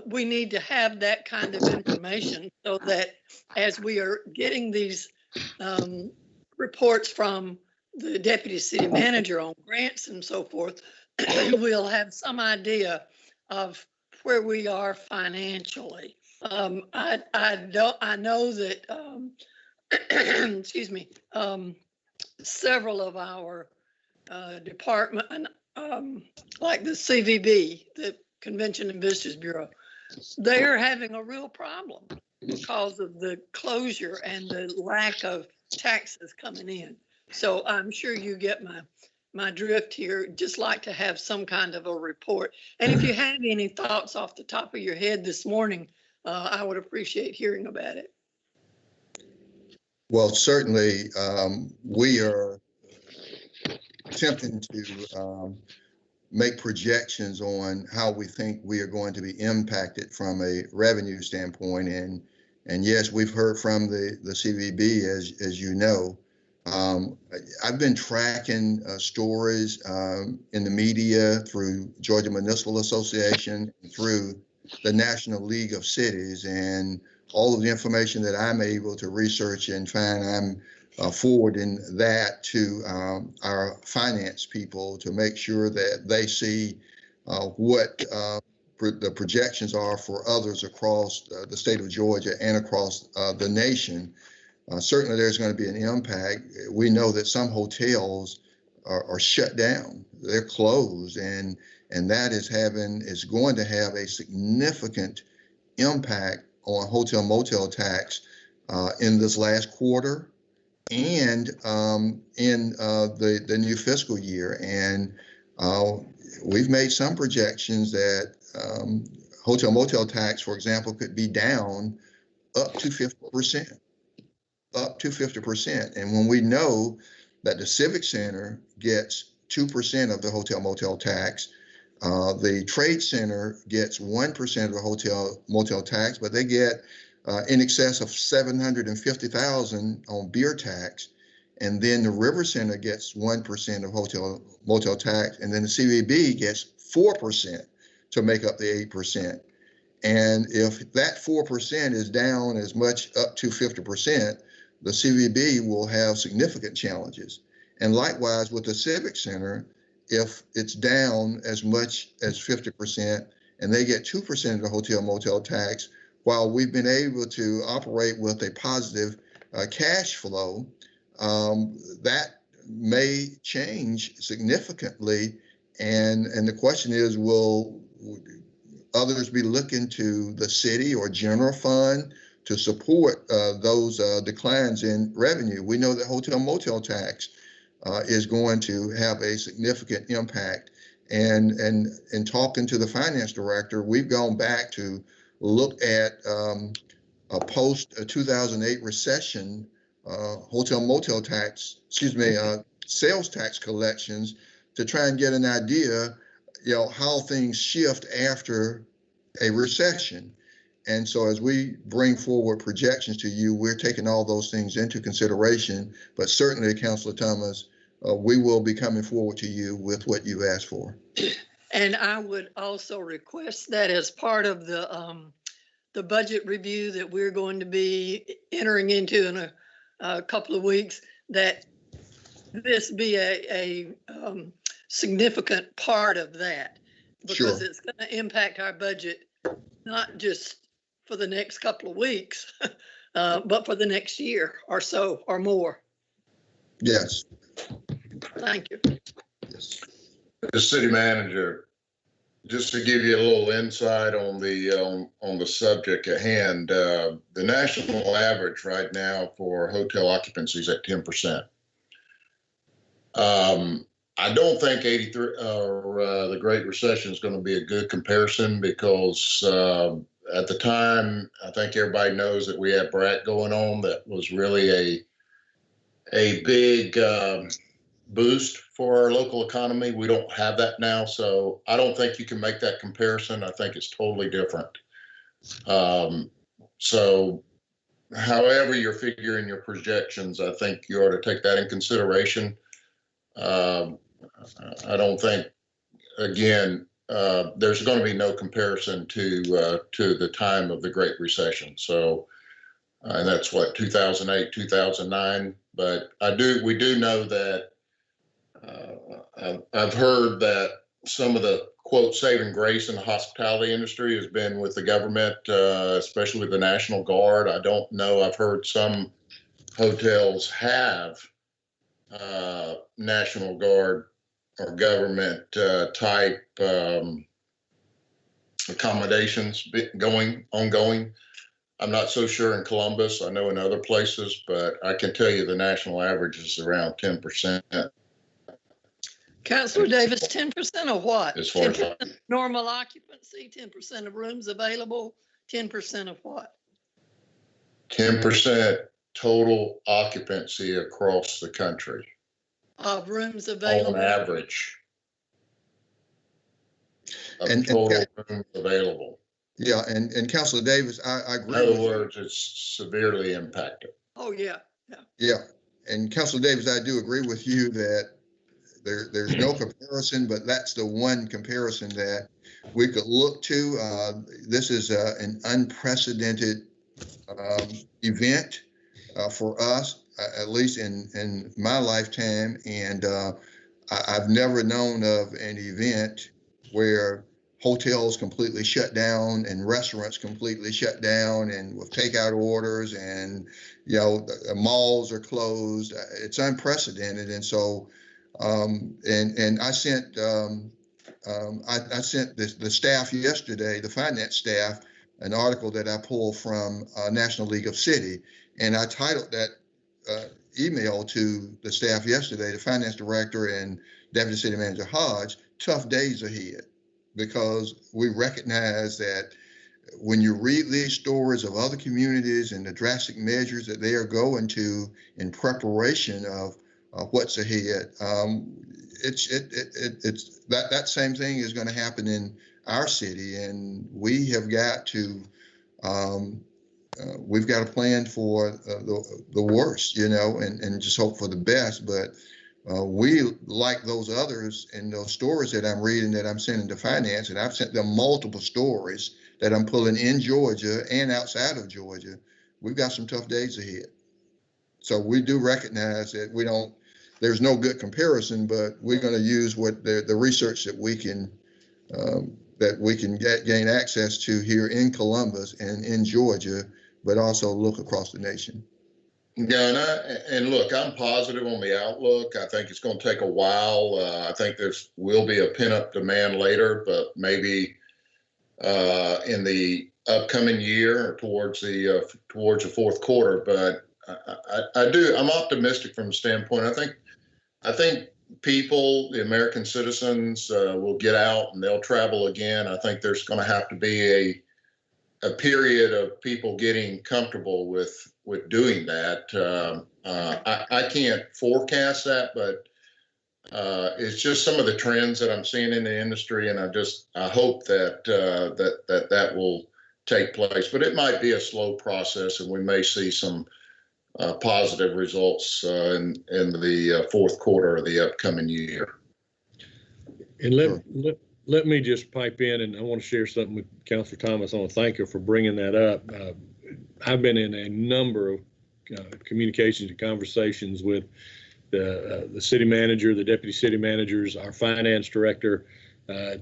we need to have that kind of information so that as we are getting these reports from the deputy city manager on grants and so forth, we'll have some idea of where we are financially. I know that excuse me, several of our department, like the CVB, the Convention and Visitors Bureau, they're having a real problem because of the closure and the lack of taxes coming in. So I'm sure you get my drift here. Just like to have some kind of a report. And if you have any thoughts off the top of your head this morning, I would appreciate hearing about it. Well, certainly, we are attempting to make projections on how we think we are going to be impacted from a revenue standpoint. And yes, we've heard from the CVB, as you know. I've been tracking stories in the media through Georgia Municipal Association, through the National League of Cities, and all of the information that I'm able to research and find, I'm forwarding that to our finance people to make sure that they see what the projections are for others across the state of Georgia and across the nation. certainly there's going to be an impact. We know that some hotels are shut down, they're closed, and that is going to have a significant impact on hotel motel tax in this last quarter and in the new fiscal year. And we've made some projections that hotel motel tax, for example, could be down up to 50%, up to 50%. And when we know that the Civic Center gets 2% of the hotel motel tax, the Trade Center gets 1% of the hotel motel tax, but they get in excess of $750,000 on beer tax. And then the River Center gets 1% of hotel motel tax, and then the CVB gets 4% to make up the 8%. And if that 4% is down as much up to 50%, the CVB will have significant challenges. And likewise with the Civic Center, if it's down as much as 50% and they get 2% of the hotel motel tax, while we've been able to operate with a positive cash flow, that may change significantly. And the question is, will others be looking to the city or general fund to support those declines in revenue? We know that hotel motel tax is going to have a significant impact. And in talking to the finance director, we've gone back to look at a post 2008 recession hotel motel tax, sales tax collections to try and get an idea, how things shift after a recession. And so as we bring forward projections to you, we're taking all those things into consideration. But certainly, Councilor Thomas, we will be coming forward to you with what you asked for. And I would also request that as part of the budget review that we're going to be entering into in a couple of weeks, that this be a significant part of that, because it's going to impact our budget, not just for the next couple of weeks, but for the next year or so or more. Yes. Thank you. Yes. The city manager, just to give you a little insight on the subject at hand, the national average right now for hotel occupancy is at 10%. I don't think 83 or the Great Recession is going to be a good comparison, because at the time, I think everybody knows that we had BRAC going on. That was really a big boost for our local economy. We don't have that now, so I don't think you can make that comparison. I think it's totally different. So however you're figuring your projections, I think you ought to take that in consideration. I don't think, again, there's going to be no comparison to the time of the Great Recession. So, and that's what, 2008, 2009. But we do know that I've heard that some of the quote saving grace in the hospitality industry has been with the government, especially with the National Guard. I don't know. I've heard some hotels have National Guard or government type accommodations ongoing. I'm not so sure in Columbus. I know in other places, but I can tell you the national average is around 10%. Councilor Davis, 10% of what? As far as 10% normal occupancy, 10% of rooms available, 10% of what? 10% total occupancy across the country. Of rooms available? On average. Of And total rooms available. Yeah, and Councilor Davis, I agree. In other words, it's severely impacted. Oh, yeah. Yeah, and Councilor Davis, I do agree with you that there's no comparison, but that's the one comparison that we could look to. This is an unprecedented event for us, at least in my lifetime. And I've never known of an event where hotels completely shut down and restaurants completely shut down and with takeout orders, and the malls are closed. It's unprecedented. And so and I sent I sent the staff yesterday, the finance staff, an article that I pulled from National League of City, and I titled that email to the staff yesterday, the finance director and deputy city manager Hodge, "Tough days ahead," because we recognize that when you read these stories of other communities and the drastic measures that they are going to in preparation of what's ahead, it's that same thing is going to happen in our city, and we have got to we've got to plan for the worst, and just hope for the best. But we, like those others in those stories that I'm reading that I'm sending to finance, and I've sent them multiple stories that I'm pulling in Georgia and outside of Georgia, we've got some tough days ahead. So we do recognize that there's no good comparison, but we're going to use what the research that we can gain access to here in Columbus and in Georgia, but also look across the nation. Yeah, and look, I'm positive on the outlook. I think it's going to take a while. I think will be a pent-up demand later, but maybe in the upcoming year or towards the fourth quarter. But I'm optimistic from the standpoint. I think people, the American citizens, will get out and they'll travel again. I think there's going to have to be a period of people getting comfortable with doing that. I can't forecast that, but it's just some of the trends that I'm seeing in the industry, and I hope that that will take place. But it might be a slow process, and we may see some positive results in the fourth quarter of the upcoming year. And let me just pipe in, and I want to share something with Councilor Thomas. I want to thank her for bringing that up. I've been in a number of communications and conversations with the city manager, the deputy city managers, our finance director,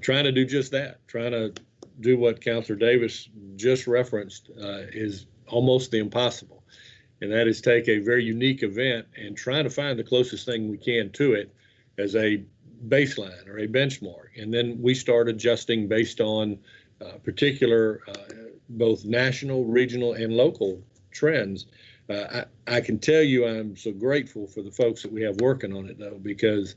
trying to do just that, trying to do what Councilor Davis just referenced is almost the impossible. And that is take a very unique event and trying to find the closest thing we can to it as a baseline or a benchmark. And then we start adjusting based on particular both national, regional, and local trends. I can tell you I'm so grateful for the folks that we have working on it, though, because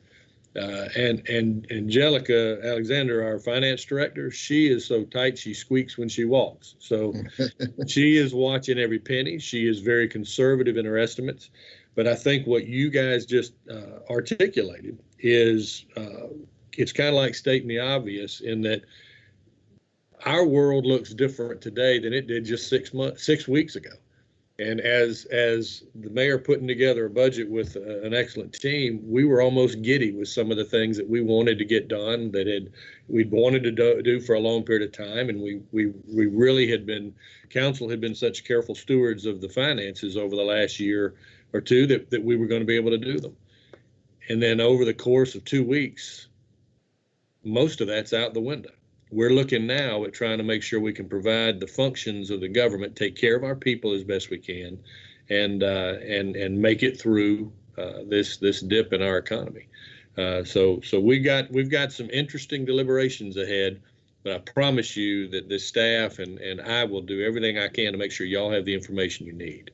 and Angelica Alexander, our finance director, she is so tight she squeaks when she walks. So she is watching every penny. She is very conservative in her estimates. But I think what you guys just articulated is it's kind of like stating the obvious in that our world looks different today than it did just 6 weeks ago. And as the mayor putting together a budget with an excellent team, we were almost giddy with some of the things that we wanted to get done that we'd wanted to do for a long period of time. And we really council had been such careful stewards of the finances over the last year or two that we were going to be able to do them. And then over the course of 2 weeks, most of that's out the window. We're looking now at trying to make sure we can provide the functions of the government, take care of our people as best we can, and make it through this dip in our economy. So we've got some interesting deliberations ahead, but I promise you that the staff and I will do everything I can to make sure y'all have the information you need.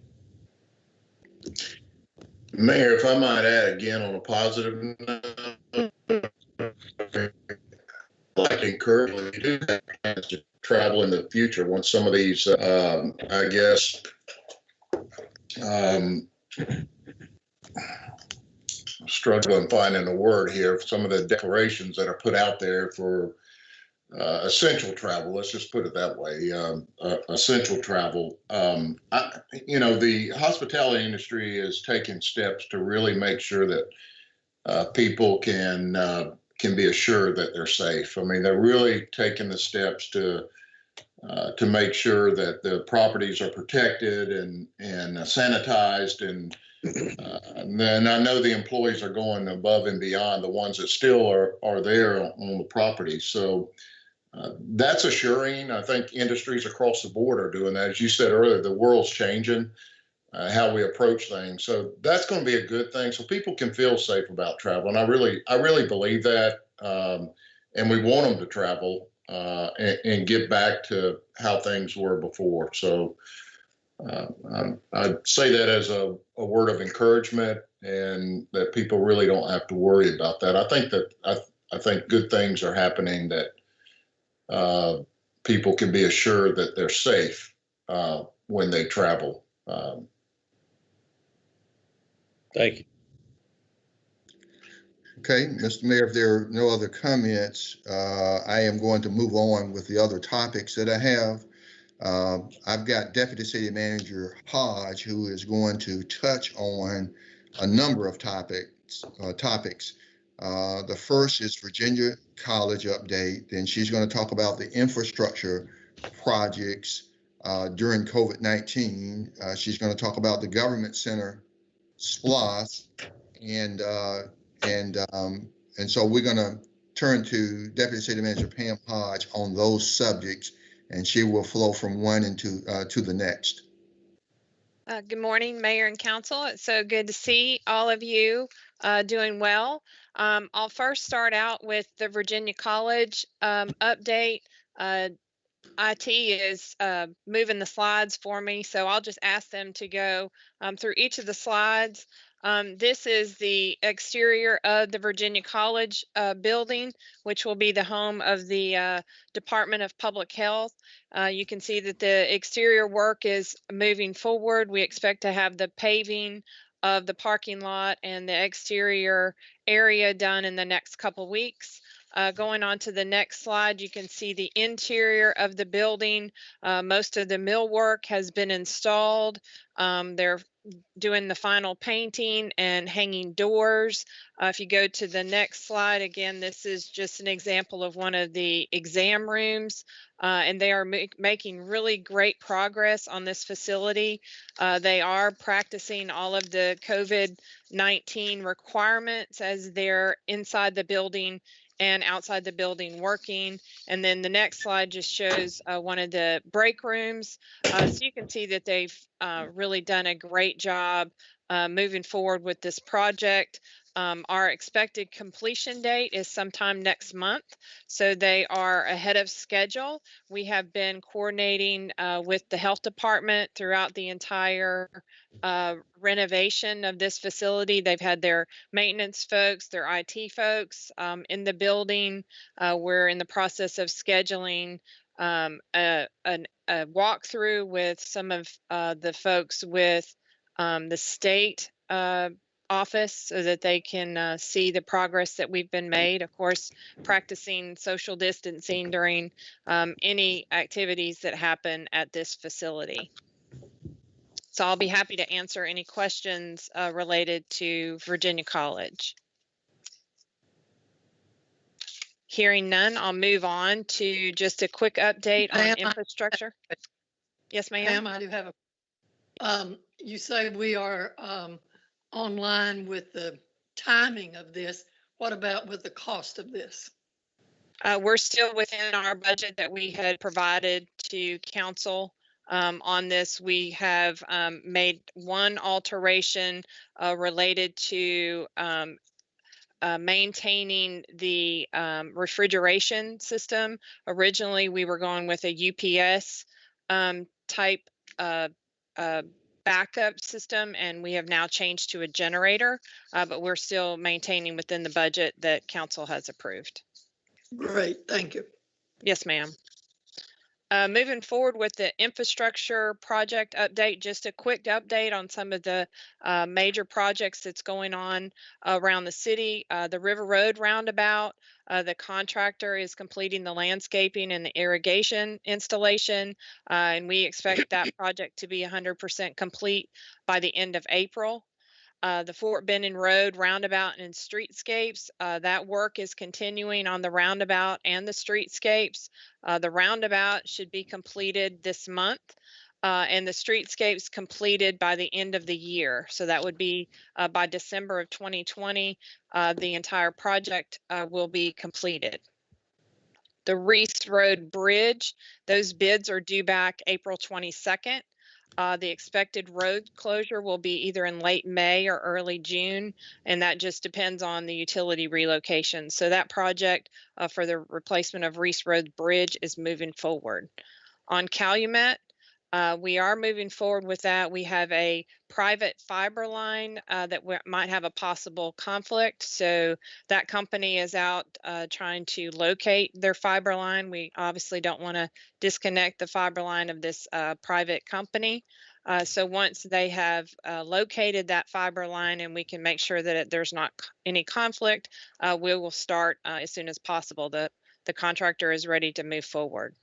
Mayor, if I might add again on a positive note, I'd like to encourage you to do that, to travel in the future once some of these, I guess, struggling finding a word here, some of the declarations that are put out there for essential travel, let's just put it that way, essential travel. The hospitality industry is taking steps to really make sure that people can be assured that they're safe. I mean, they're really taking the steps to make sure that the properties are protected and sanitized, and then I know the employees are going above and beyond, the ones that still are there on the property. So That's assuring. I think industries across the board are doing that. As you said earlier, the world's changing, how we approach things. So that's going to be a good thing. So people can feel safe about travel. And I really believe that. And we want them to travel and get back to how things were before. So I'd say that as a word of encouragement, and that people really don't have to worry about that. I think good things are happening that people can be assured that they're safe when they travel. Thank you. Okay, Mr. Mayor, if there are no other comments, I am going to move on with the other topics that I have. I've got Deputy City Manager Hodge, who is going to touch on a number of topics. The first is Virginia College update. Then she's going to talk about the infrastructure projects during COVID-19. She's going to talk about the Government Center SPLOST, and so we're going to turn to Deputy City Manager Pam Hodge on those subjects, and she will flow from one into to the next. Good morning, Mayor and Council. It's so good to see all of you doing well. I'll first start out with the Virginia College update. IT is moving the slides for me, so I'll just ask them to go through each of the slides. This is the exterior of the Virginia College building, which will be the home of the Department of Public Health. You can see that the exterior work is moving forward. We expect to have the paving of the parking lot and the exterior area done in the next couple weeks. Going on to the next slide, you can see the interior of the building. Most of the millwork has been installed. They're doing the final painting and hanging doors. If you go to the next slide, again, this is just an example of one of the exam rooms, and they are making really great progress on this facility. They are practicing all of the COVID-19 requirements as they're inside the building and outside the building working. And then the next slide just shows one of the break rooms. So you can see that they've really done a great job moving forward with this project. Our expected completion date is sometime next month, so they are ahead of schedule. We have been coordinating with the health department throughout the entire renovation of this facility. They've had their maintenance folks, their IT folks in the building. We're in the process of scheduling a walkthrough with some of the folks with the state office so that they can see the progress that we've been made. Of course, practicing social distancing during any activities that happen at this facility. So I'll be happy to answer any questions related to Virginia College. Hearing none, I'll move on to just a quick update on infrastructure. Yes, ma'am. Ma'am, I do have a, you say we are online with the timing of this. What about with the cost of this? We're still within our budget that we had provided to council. On this, we have made one alteration related to maintaining the refrigeration system. Originally, we were going with a UPS type backup system, and we have now changed to a generator, but we're still maintaining within the budget that council has approved. Great, thank you. Yes, ma'am. Moving forward with the infrastructure project update, just a quick update on some of the major projects that's going on around the city. The River Road roundabout, the contractor is completing the landscaping and the irrigation installation, and we expect that project to be 100% complete by the end of April. The Fort Benning Road roundabout and streetscapes, that work is continuing on the roundabout and the streetscapes. The roundabout should be completed this month, and the streetscapes completed by the end of the year. So that would be by December of 2020, the entire project will be completed. The Reese Road Bridge, those bids are due back April 22nd. The expected road closure will be either in late May or early June, and that just depends on the utility relocation. So that project for the replacement of Reese Road Bridge is moving forward. On Calumet, we are moving forward with that. We have a private fiber line that might have a possible conflict. So that company is out trying to locate their fiber line. We obviously don't want to disconnect the fiber line of this private company. So once they have located that fiber line and we can make sure that there's not any conflict, we will start as soon as possible. The contractor is ready to move forward.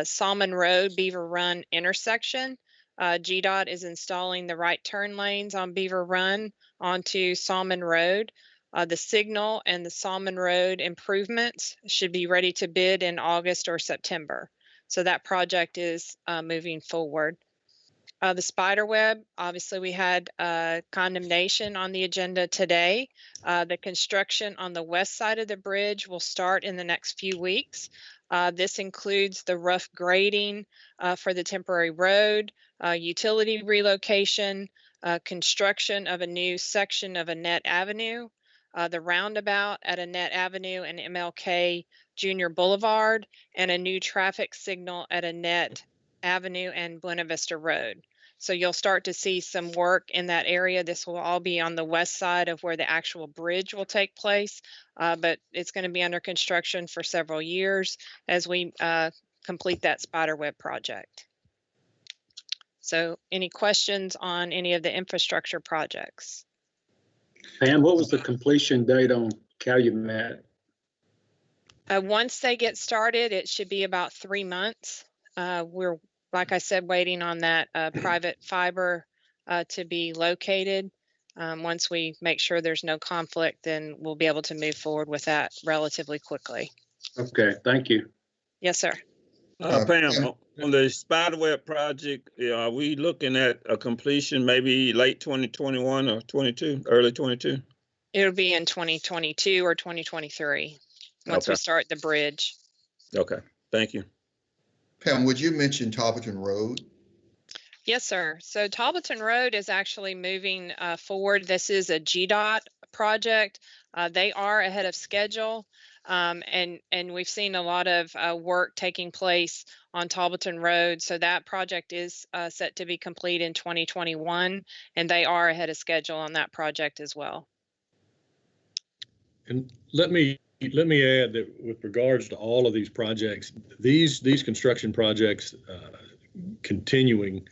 Salmon Road, Beaver Run intersection. GDOT is installing the right turn lanes on Beaver Run onto Salmon Road. The signal and the Salmon Road improvements should be ready to bid in August or September. So that project is moving forward. The spider web, obviously we had condemnation on the agenda today. The construction on the west side of the bridge will start in the next few weeks. This includes the rough grading for the temporary road, utility relocation, construction of a new section of Annette Avenue, the roundabout at Annette Avenue and MLK Junior Boulevard, and a new traffic signal at Annette Avenue and Buena Vista Road. So you'll start to see some work in that area. This will all be on the west side of where the actual bridge will take place, but it's going to be under construction for several years as we complete that spiderweb project. So any questions on any of the infrastructure projects? Pam, what was the completion date on Calumet? Once they get started, it should be about 3 months. We're, like I said, waiting on that private fiber to be located. Once we make sure there's no conflict, then we'll be able to move forward with that relatively quickly. Okay, thank you. Yes, sir. Pam, on the spiderweb project, are we looking at a completion maybe late 2021 or 22, early 22? It'll be in 2022 or 2023 once we start the bridge. Okay, thank you. Pam, would you mention Talbotton Road? Yes, sir. So Talbotton Road is actually moving forward. This is a GDOT project. They are ahead of schedule. And we've seen a lot of work taking place on Talbotton Road. So that project is set to be complete in 2021, and they are ahead of schedule on that project as well. And let me add that with regards to all of these projects, these construction projects continuing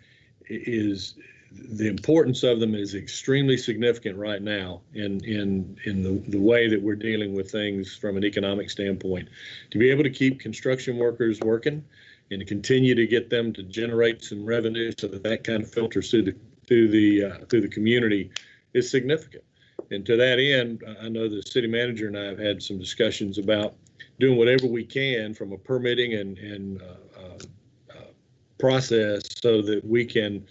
is the importance of them is extremely significant right now in the way that we're dealing with things from an economic standpoint. To be able to keep construction workers working and to continue to get them to generate some revenue so that kind of filters through the community is significant. And to that end, I know the city manager and I have had some discussions about doing whatever we can from a permitting and process so that we can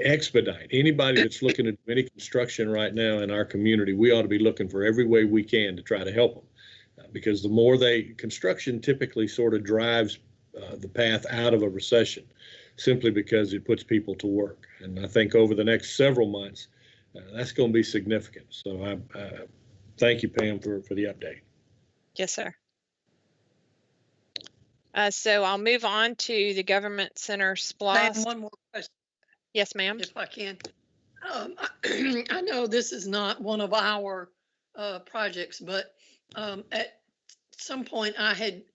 expedite anybody that's looking at any construction right now in our community. We ought to be looking for every way we can to try to help them, because the more construction typically sort of drives the path out of a recession, simply because it puts people to work. And I think over the next several months, that's going to be significant. So I thank you, Pam, for the update. Yes, sir. So I'll move on to the Government Center SPLOST. Ma'am, one more question. Yes, ma'am. If I can. I know this is not one of our projects, but at some point it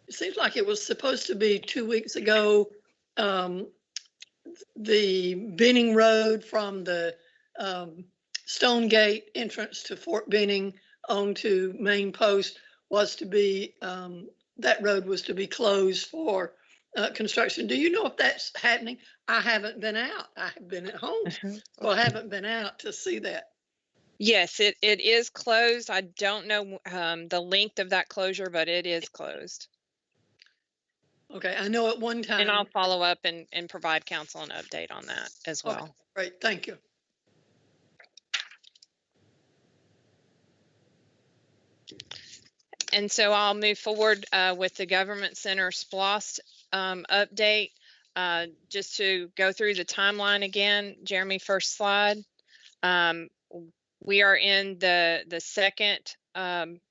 seems like it was supposed to be 2 weeks ago, the Benning Road from the Stonegate entrance to Fort Benning onto Main Post was to be, that road was to be closed for construction. Do you know if that's happening? I haven't been out. I have been at home, so I haven't been out to see that. Yes, it is closed. I don't know the length of that closure, but it is closed. Okay, I know at one time. And I'll follow up and provide council an update on that as well. Okay, great, thank you. And so I'll move forward with the Government Center SPLOST update. Just to go through the timeline again, Jeremy, first slide. We are in the second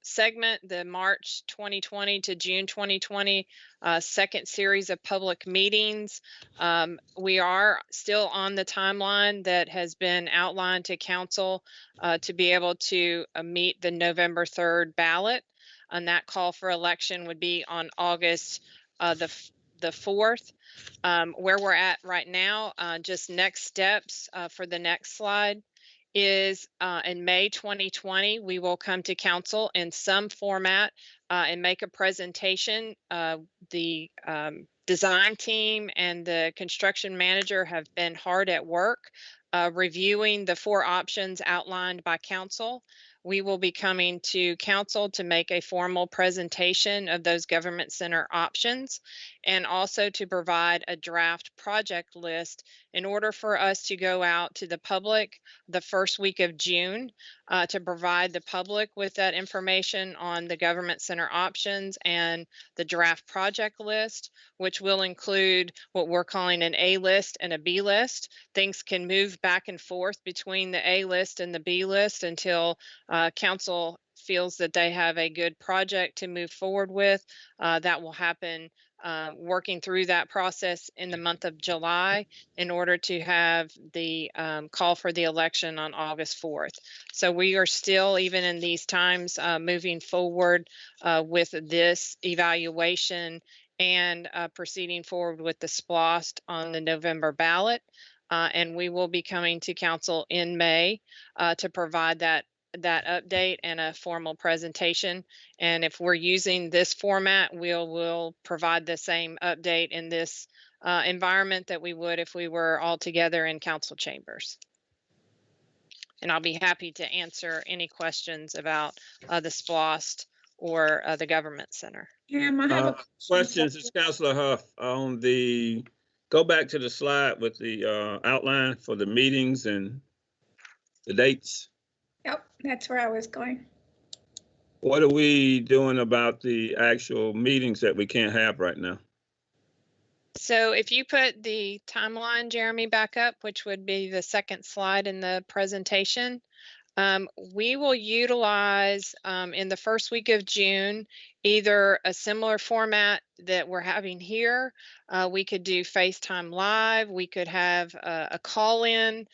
segment, the March 2020 to June 2020 second series of public meetings. We are still on the timeline that has been outlined to council to be able to meet the November 3rd ballot. And that call for election would be on August the 4th. Where we're at right now, just next steps for the next slide is in May 2020, we will come to council in some format and make a presentation. The design team and the construction manager have been hard at work reviewing the 4 options outlined by council. We will be coming to council to make a formal presentation of those government center options and also to provide a draft project list in order for us to go out to the public the first week of June to provide the public with that information on the government center options and the draft project list, which will include what we're calling an A list and a B list. Things can move back and forth between the A list and the B list until council feels that they have a good project to move forward with. That will happen working through that process in the month of July in order to have the call for the election on August 4th. So we are still, even in these times, moving forward with this evaluation and proceeding forward with the SPLOST on the November ballot. And we will be coming to council in May to provide that update and a formal presentation. And if we're using this format, we'll provide the same update in this environment that we would if we were all together in council chambers. And I'll be happy to answer any questions about the SPLOST or the government center. Yeah, I have a Questions, is Councilor Huff on the, go back to the slide with the outline for the meetings and the dates. Yep, that's where I was going. What are we doing about the actual meetings that we can't have right now? So if you put the timeline, Jeremy, back up, which would be the second slide in the presentation, we will utilize in the first week of June either a similar format that we're having here. We could do FaceTime Live. We could have a call-in.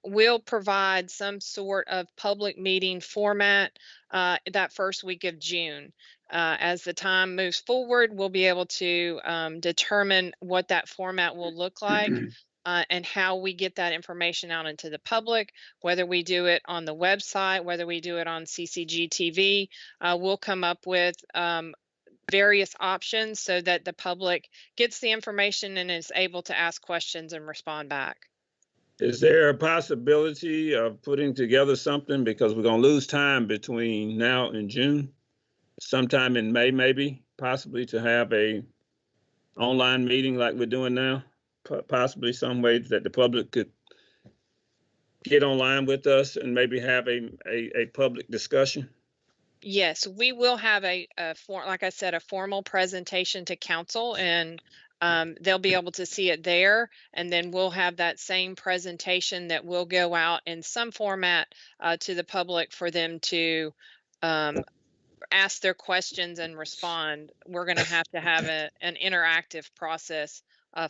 We'll provide some sort of public meeting format that first week of June. As the time moves forward, we'll be able to determine what that format will look like and how we get that information out into the public, whether we do it on the website, whether we do it on CCG TV. We'll come up with various options so that the public gets the information and is able to ask questions and respond back. Is there a possibility of putting together something, because we're going to lose time between now and June, sometime in May, maybe, possibly to have a online meeting like we're doing now, possibly some way that the public could get online with us and maybe have a public discussion? Yes, we will have like I said, a formal presentation to council, and they'll be able to see it there. And then we'll have that same presentation that will go out in some format to the public for them to ask their questions and respond. We're going to have an interactive process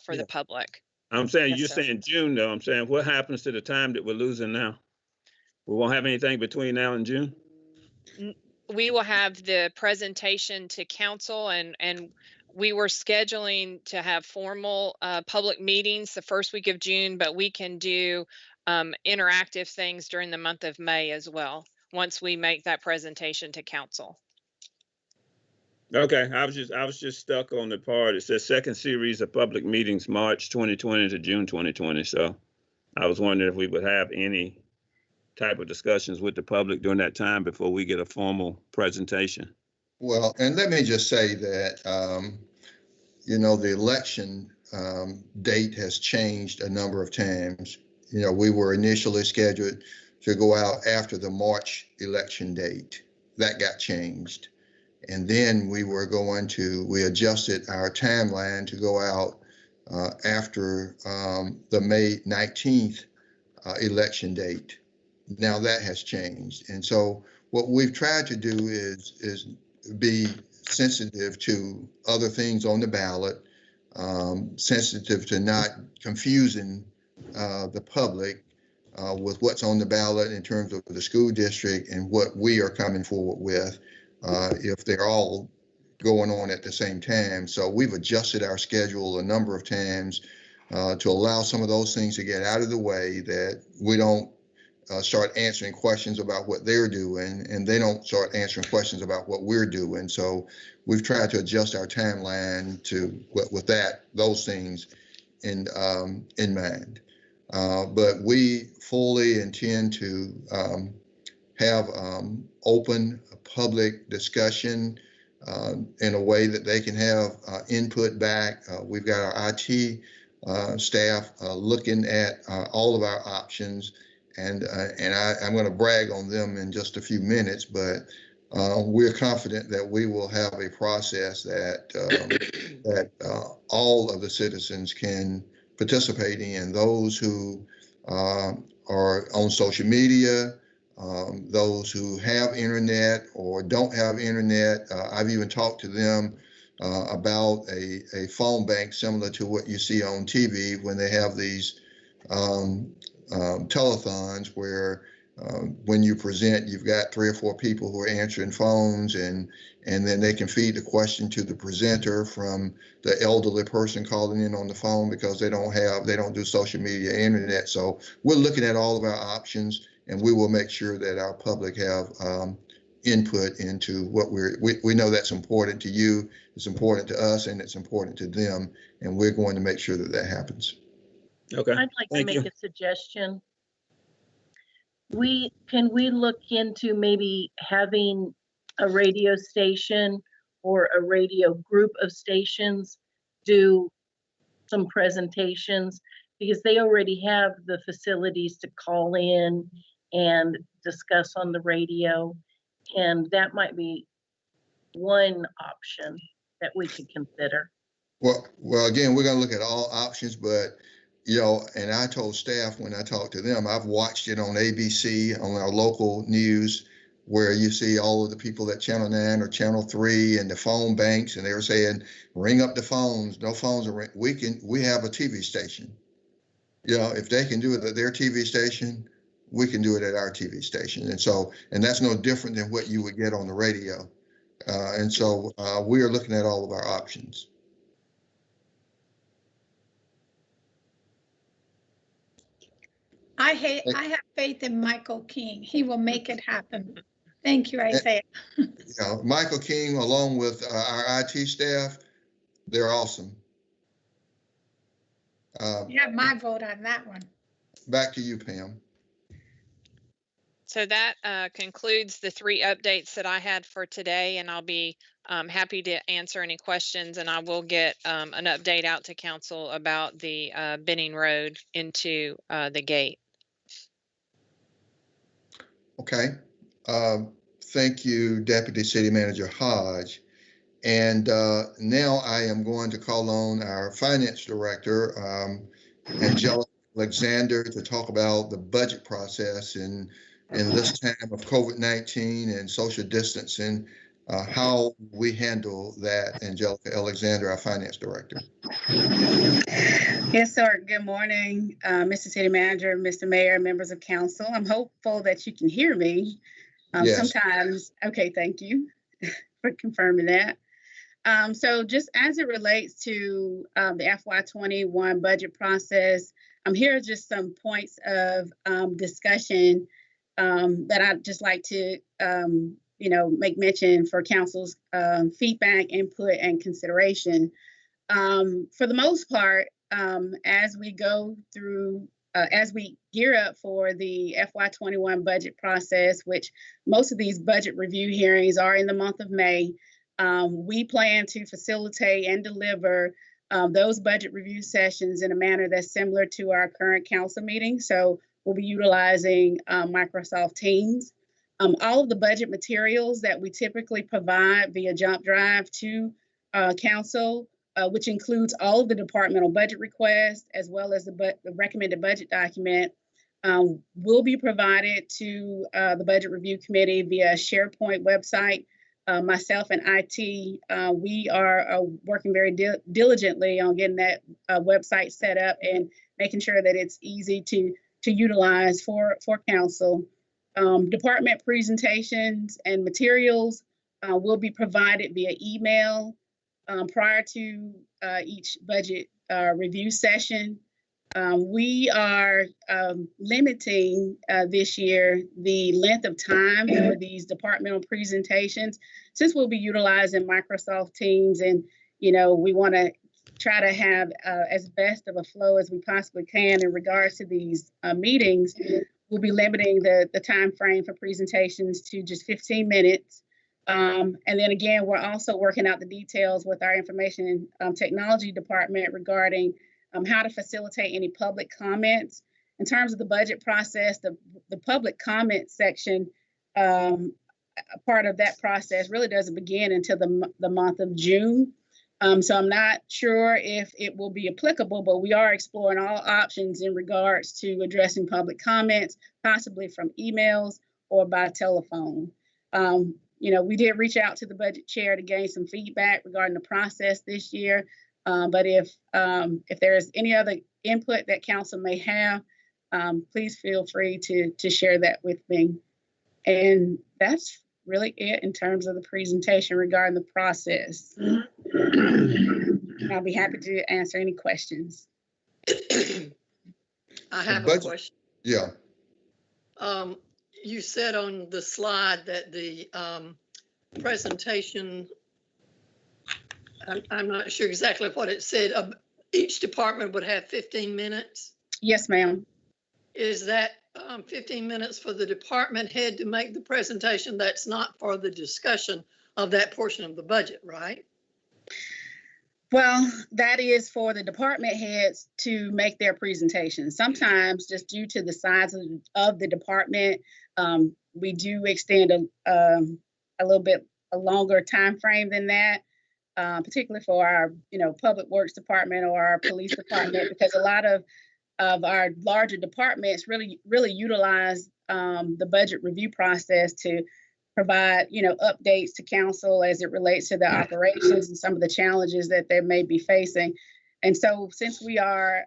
for the public. I'm saying, Yes, you're sir. saying June though. I'm saying, what happens to the time that we're losing now? We won't have anything between now and June? We will have the presentation to council, and we were scheduling to have formal public meetings the first week of June, but we can do interactive things during the month of May as well, once we make that presentation to council. Okay, I was just stuck on the part. It says second series of public meetings, March 2020 to June 2020. So I was wondering if we would have any type of discussions with the public during that time before we get a formal presentation. Well, and let me just say that, the election date has changed a number of times. We were initially scheduled to go out after the March election date. That got changed. And then we adjusted our timeline to go out after the May 19th election date. Now that has changed. And so what we've tried to do is be sensitive to other things on the ballot, sensitive to not confusing the public with what's on the ballot in terms of the school district and what we are coming forward with if they're all going on at the same time. So we've adjusted our schedule a number of times to allow some of those things to get out of the way, that we don't start answering questions about what they're doing and they don't start answering questions about what we're doing. So we've tried to adjust our timeline to with those things in mind. But we fully intend to have open public discussion in a way that they can have input back. We've got our IT staff looking at all of our options, and I'm going to brag on them in just a few minutes, but we're confident that we will have a process that all of the citizens can participate in. Those who are on social media, those who have internet or don't have internet. I've even talked to them about a phone bank similar to what you see on TV when they have these telethons where when you present, you've got 3 or 4 people who are answering phones, and then they can feed the question to the presenter from the elderly person calling in on the phone because they don't do social media, internet. So we're looking at all of our options, and we will make sure that our public have input into what we know that's important to you, it's important to us, and it's important to them, and we're going to make sure that that happens. Okay. I'd like to make a suggestion. Can we look into maybe having a radio station or a radio group of stations do some presentations, because they already have the facilities to call in and discuss on the radio, and that might be one option that we could consider. Well, again, we're going to look at all options, but and I told staff when I talked to them, I've watched it on ABC, on our local news, where you see all of the people at Channel 9 or Channel 3 and the phone banks, and they were saying, ring up the phones. No phones are ring. We have a TV station. If they can do it at their TV station, we can do it at our TV station. And that's no different than what you would get on the radio. And so we are looking at all of our options. I have faith in Michael King. He will make it happen. Thank you, Isaiah. Michael King, along with our IT staff, they're awesome. You have my vote on that one. Back to you, Pam. So that concludes the 3 updates that I had for today, and I'll be happy to answer any questions, and I will get an update out to council about the Benning Road into the gate. Okay. Thank you, Deputy City Manager Hodge. And now I am going to call on our Finance Director, Angelica Alexander, to talk about the budget process in this time of COVID-19 and social distancing, how we handle that. Angelica Alexander, our Finance Director. Yes, sir. Good morning, Mr. City Manager, Mr. Mayor, members of council. I'm hopeful that you can hear me. Yes. Sometimes, okay, thank you for confirming that. So just as it relates to the FY21 budget process, here are just some points of discussion that I'd just like to, make mention for council's feedback, input, and consideration. For the most part, as we go through, as we gear up for the FY21 budget process, which most of these budget review hearings are in the month of May, we plan to facilitate and deliver those budget review sessions in a manner that's similar to our current council meeting. So we'll be utilizing Microsoft Teams. All of the budget materials that we typically provide via Jump Drive to council, which includes all of the departmental budget requests, as well as the recommended budget document, will be provided to the Budget Review Committee via SharePoint website. Myself and IT, we are working very diligently on getting that website set up and making sure that it's easy to utilize for council. Department presentations and materials will be provided via email prior to each budget review session. We are limiting this year the length of time for these departmental presentations, since we'll be utilizing Microsoft Teams, and we want to try to have as best of a flow as we possibly can in regards to these meetings. We'll be limiting the time frame for presentations to just 15 minutes. And then again, we're also working out the details with our information technology department regarding how to facilitate any public comments. In terms of the budget process, the public comment section, part of that process really doesn't begin until the month of June. So I'm not sure if it will be applicable, but we are exploring all options in regards to addressing public comments, possibly from emails or by telephone. We did reach out to the budget chair to gain some feedback regarding the process this year. But if there's any other input that council may have, please feel free to share that with me. And that's really it in terms of the presentation regarding the process. I'll be happy to answer any questions. I have a question. Yeah. You said on the slide that the presentation, I'm not sure exactly what it said, each department would have 15 minutes? Yes, ma'am. Is that 15 minutes for the department head to make the presentation? That's not for the discussion of that portion of the budget, right? Well, that is for the department heads to make their presentation. Sometimes, just due to the size of the department, we do extend a little bit a longer time frame than that, particularly for our public works department or our police department, because a lot of our larger departments really utilize the budget review process to provide updates to council as it relates to the operations and some of the challenges that they may be facing. And so since we are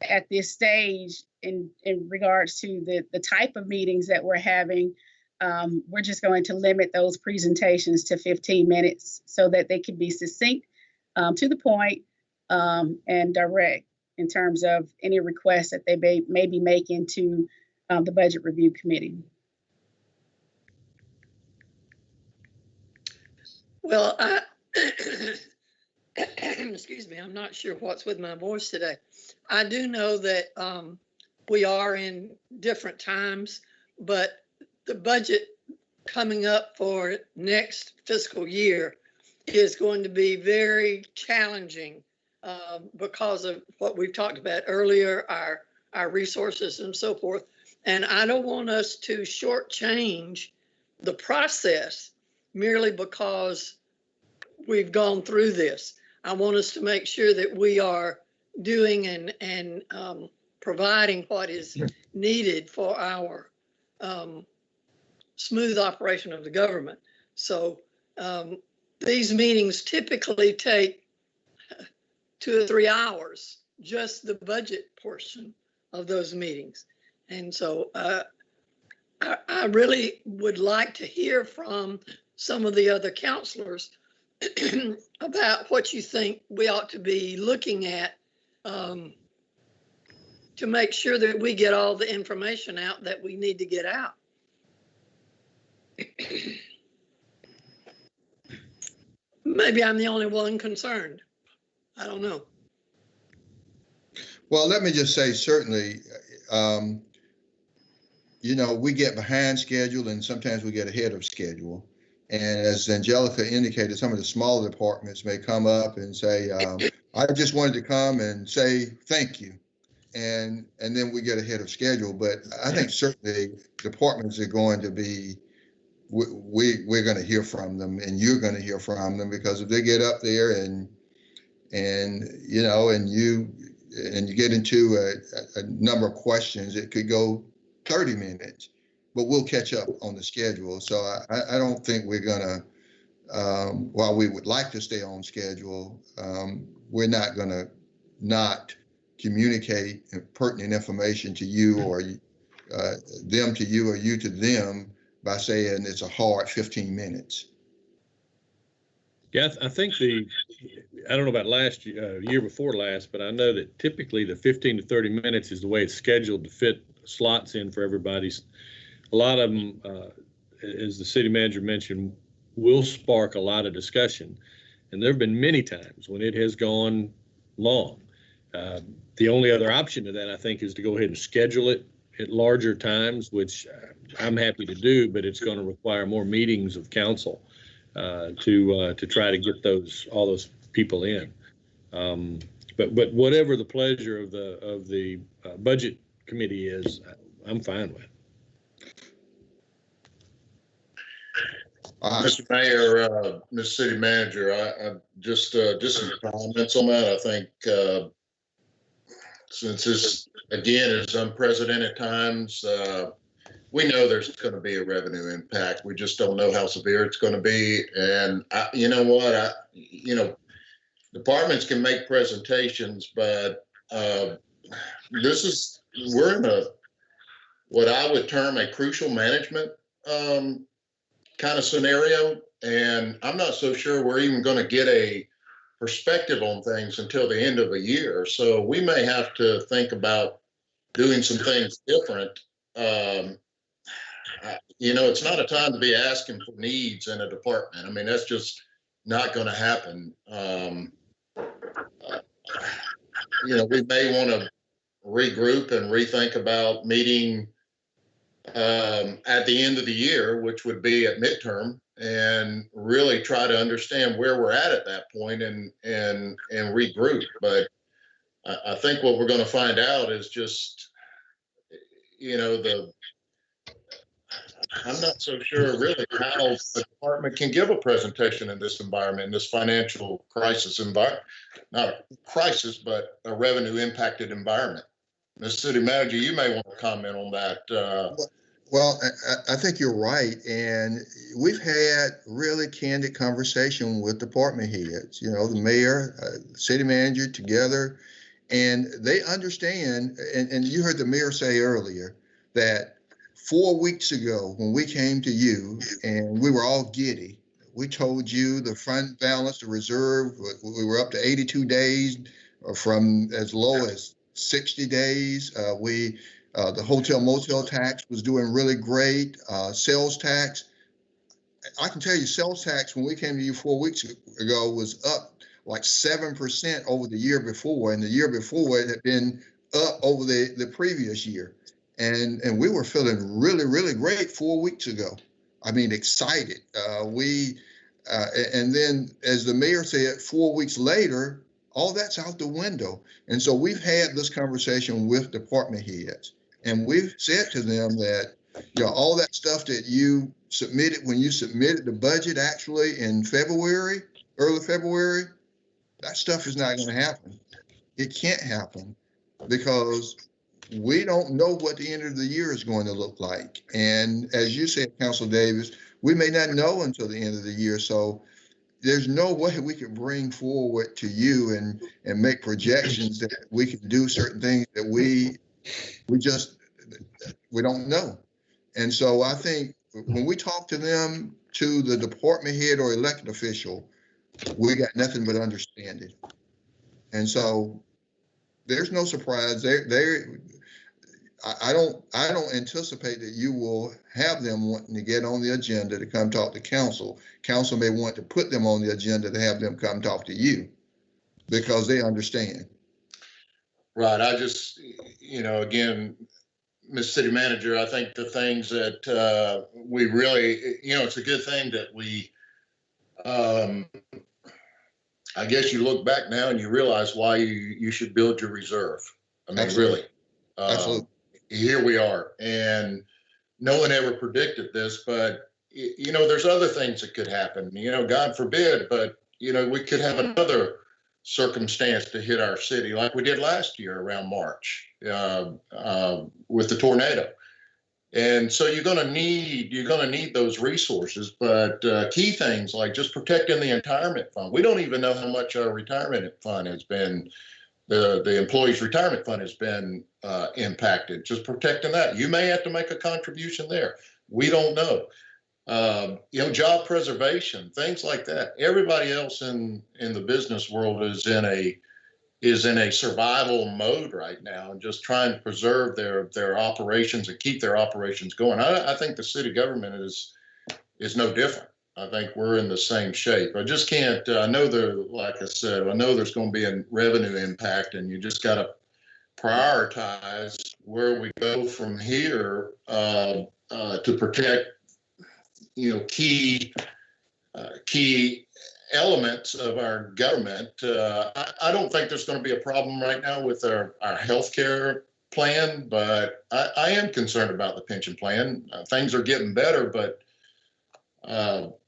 at this stage in regards to the type of meetings that we're having, we're just going to limit those presentations to 15 minutes so that they can be succinct, to the point, and direct in terms of any requests that they may be making to the Budget Review Committee. Well, excuse me, I'm not sure what's with my voice today. I do know that we are in different times, but the budget coming up for next fiscal year is going to be very challenging because of what we've talked about earlier, our resources and so forth. And I don't want us to shortchange the process merely because we've gone through this. I want us to make sure that we are doing and providing what is needed for our smooth operation of the government. So these meetings typically take 2 or 3 hours, just the budget portion of those meetings. And so I really would like to hear from some of the other counselors about what you think we ought to be looking at to make sure that we get all the information out that we need to get out. Maybe I'm the only one concerned. I don't know. Well, let me just say, certainly, we get behind schedule and sometimes we get ahead of schedule. And as Angelica indicated, some of the smaller departments may come up and say, I just wanted to come and say thank you. and then we get ahead of schedule. But I think certainly departments are going to be, we're going to hear from them, and you're going to hear from them, because if they get up there and you know, and you get into a number of questions, it could go 30 minutes, but we'll catch up on the schedule. So I don't think we're gonna, while we would like to stay on schedule, we're not gonna not communicate pertinent information to you, or them to you, or you to them, by saying it's a hard 15 minutes. Yeah, I think I don't know about last year, year before last, but I know that typically the 15 to 30 minutes is the way it's scheduled to fit slots in for everybody. A lot of them, as the city manager mentioned, will spark a lot of discussion. And there have been many times when it has gone long. The only other option to that, I think, is to go ahead and schedule it at larger times, which I'm happy to do, but it's going to require more meetings of council to try to get all those people in. But whatever the pleasure of the budget committee is, I'm fine with. Mr. Mayor, Ms. City Manager, I just some comments on that. I think since this again is unprecedented times, we know there's going to be a revenue impact. We just don't know how severe it's going to be. And you know what? Departments can make presentations, but we're in what I would term a crucial management kind of scenario. And I'm not so sure we're even going to get a perspective on things until the end of the year. So we may have to think about doing some things different. It's not a time to be asking for needs in a department. I mean, that's just not going to happen. We may want to regroup and rethink about meeting at the end of the year, which would be at midterm, and really try to understand where we're at that point and regroup. But I think what we're going to find out is just, I'm not so sure really how the department can give a presentation in this environment, in this financial crisis environment, not a crisis, but a revenue impacted environment. Ms. City Manager, you may want to comment on that. Well, I think you're right. And we've had really candid conversation with department heads, the mayor, city manager together, and they understand. And you heard the mayor say earlier that 4 weeks ago, when we came to you and we were all giddy, we told you the fund balance, the reserve, we were up to 82 days from as low as 60 days. The hotel motel tax was doing really great. Sales tax, I can tell you, sales tax when we came to you 4 weeks ago was up like 7% over the year before, and the year before it had been up over the previous year. And we were feeling really, really great 4 weeks ago. I mean, excited. And then, as the mayor said, 4 weeks later, all that's out the window. And so we've had this conversation with department heads, and we've said to them that, all that stuff that you submitted when you submitted the budget actually in February, early February, that stuff is not going to happen. It can't happen because we don't know what the end of the year is going to look like. And as you said, Councilor Davis, we may not know until the end of the year. So there's no way we can bring forward to you and make projections that we can do certain things that we don't know. And so I think when we talk to them, to the department head or elected official, we got nothing but understanding. And so there's no surprise. I don't anticipate that you will have them wanting to get on the agenda to come talk to council. Council may want to put them on the agenda to have them come talk to you because they understand. Right. I just, again, Ms. City Manager, I think the things that we really, it's a good thing that we, I guess you look back now and you realize why you should build your reserve. I mean, Absolutely. really. Absolutely. Here we are. And no one ever predicted this, but, you know, there's other things that could happen, you know, God forbid, but, you know, we could have another circumstance to hit our city like we did last year around March with the tornado. And so you're going to need those resources, but key things like just protecting the retirement fund. We don't even know how much our retirement fund has been, the employees' retirement fund has been impacted. Just protecting that. You may have to make a contribution there. We don't know. You know, job preservation, things like that. Everybody else in the business world is in a survival mode right now and just trying to preserve their operations and keep their operations going. I think the city government is no different. I think we're in the same shape. I just can't, I know like I said, I know there's going to be a revenue impact, and you just got to prioritize where we go from here to protect, you know, key elements of our government. I don't think there's going to be a problem right now with our healthcare plan, but I am concerned about the pension plan. Things are getting better, but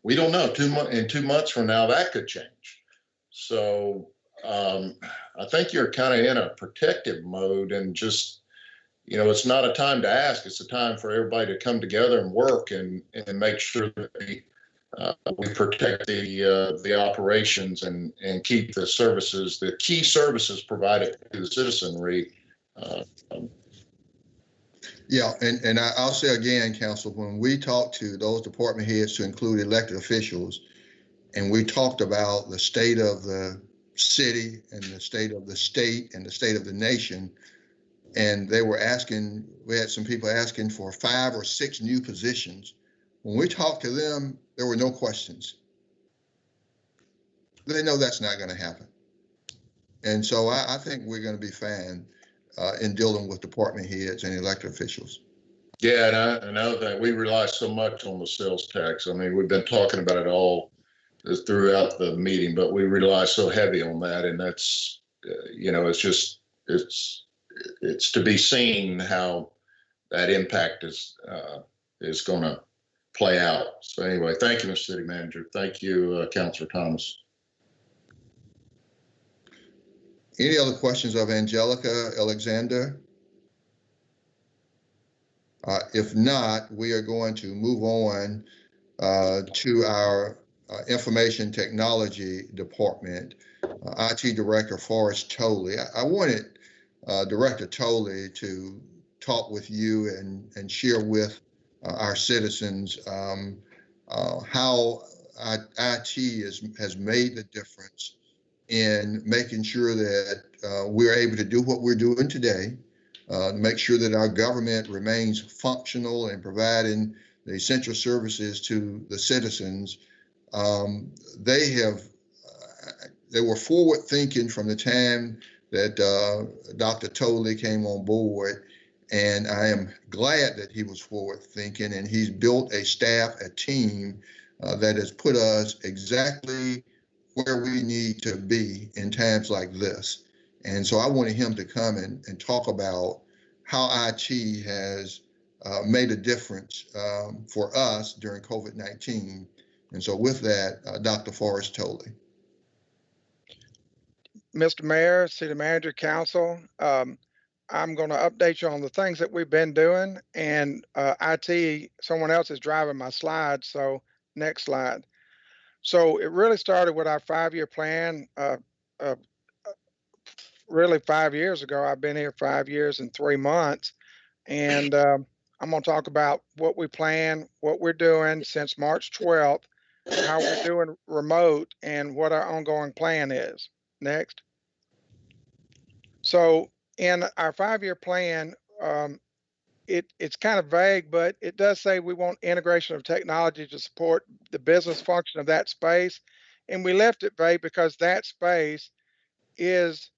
we don't know. In 2 months from now, that could change. So I think you're kind of in a protective mode, and just, you know, it's not a time to ask. It's a time for everybody to come together and work and make sure that we protect the operations and keep the services, the key services provided to the citizenry. Yeah, and I'll say again, Council, when we talked to those department heads to include elected officials, and we talked about the state of the city and the state of the state and the state of the nation, and they were asking, we had some people asking for 5 or 6 new positions. When we talked to them, there were no questions. They know that's not going to happen. And so I think we're going to be fine in dealing with department heads and elected officials. Yeah, and I know that we rely so much on the sales tax. I mean, we've been talking about it all throughout the meeting, but we rely so heavy on that, and that's, you know, it's to be seen how that impact is going to play out. So anyway, thank you, Mr. City Manager. Thank you, Councilor Thomas. Any other questions of Angelica Alexander? If not, we are going to move on to our Information Technology Department, IT Director Forrest Tolley. I wanted Director Tolley to talk with you and share with our citizens how IT has made the difference in making sure that we're able to do what we're doing today, make sure that our government remains functional and providing the essential services to the citizens. They were forward thinking from the time that Dr. Tolley came on board, and I am glad that he was forward thinking, and he's built a staff, a team that has put us exactly where we need to be in times like this. And so I wanted him to come and talk about how IT has made a difference for us during COVID-19. And so with that, Dr. Forrest Tolley. Mr. Mayor, City Manager, Council, I'm going to update you on the things that we've been doing, and IT, someone else is driving my slides, so next slide. So it really started with our 5-year plan, really 5 years ago. I've been here 5 years and 3 months, and I'm going to talk about what we plan, what we're doing since March 12th, how we're doing remote, and what our ongoing plan is. Next. So in our 5-year plan, it's kind of vague, but it does say we want integration of technology to support the business function of that space. And we left it vague because that space is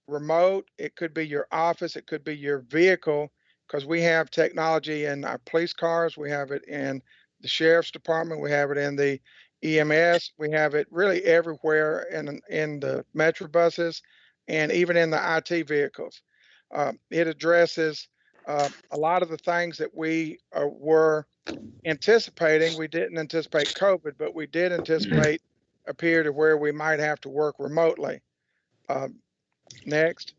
remote. It could be your office, it could be your vehicle, because we have technology in our police cars, we have it in the sheriff's department, we have it in the EMS, we have it really everywhere in the metro buses and even in the IT vehicles. It addresses a lot of the things that we were anticipating. We didn't anticipate COVID, but we did anticipate a period of where we might have to work remotely. Next.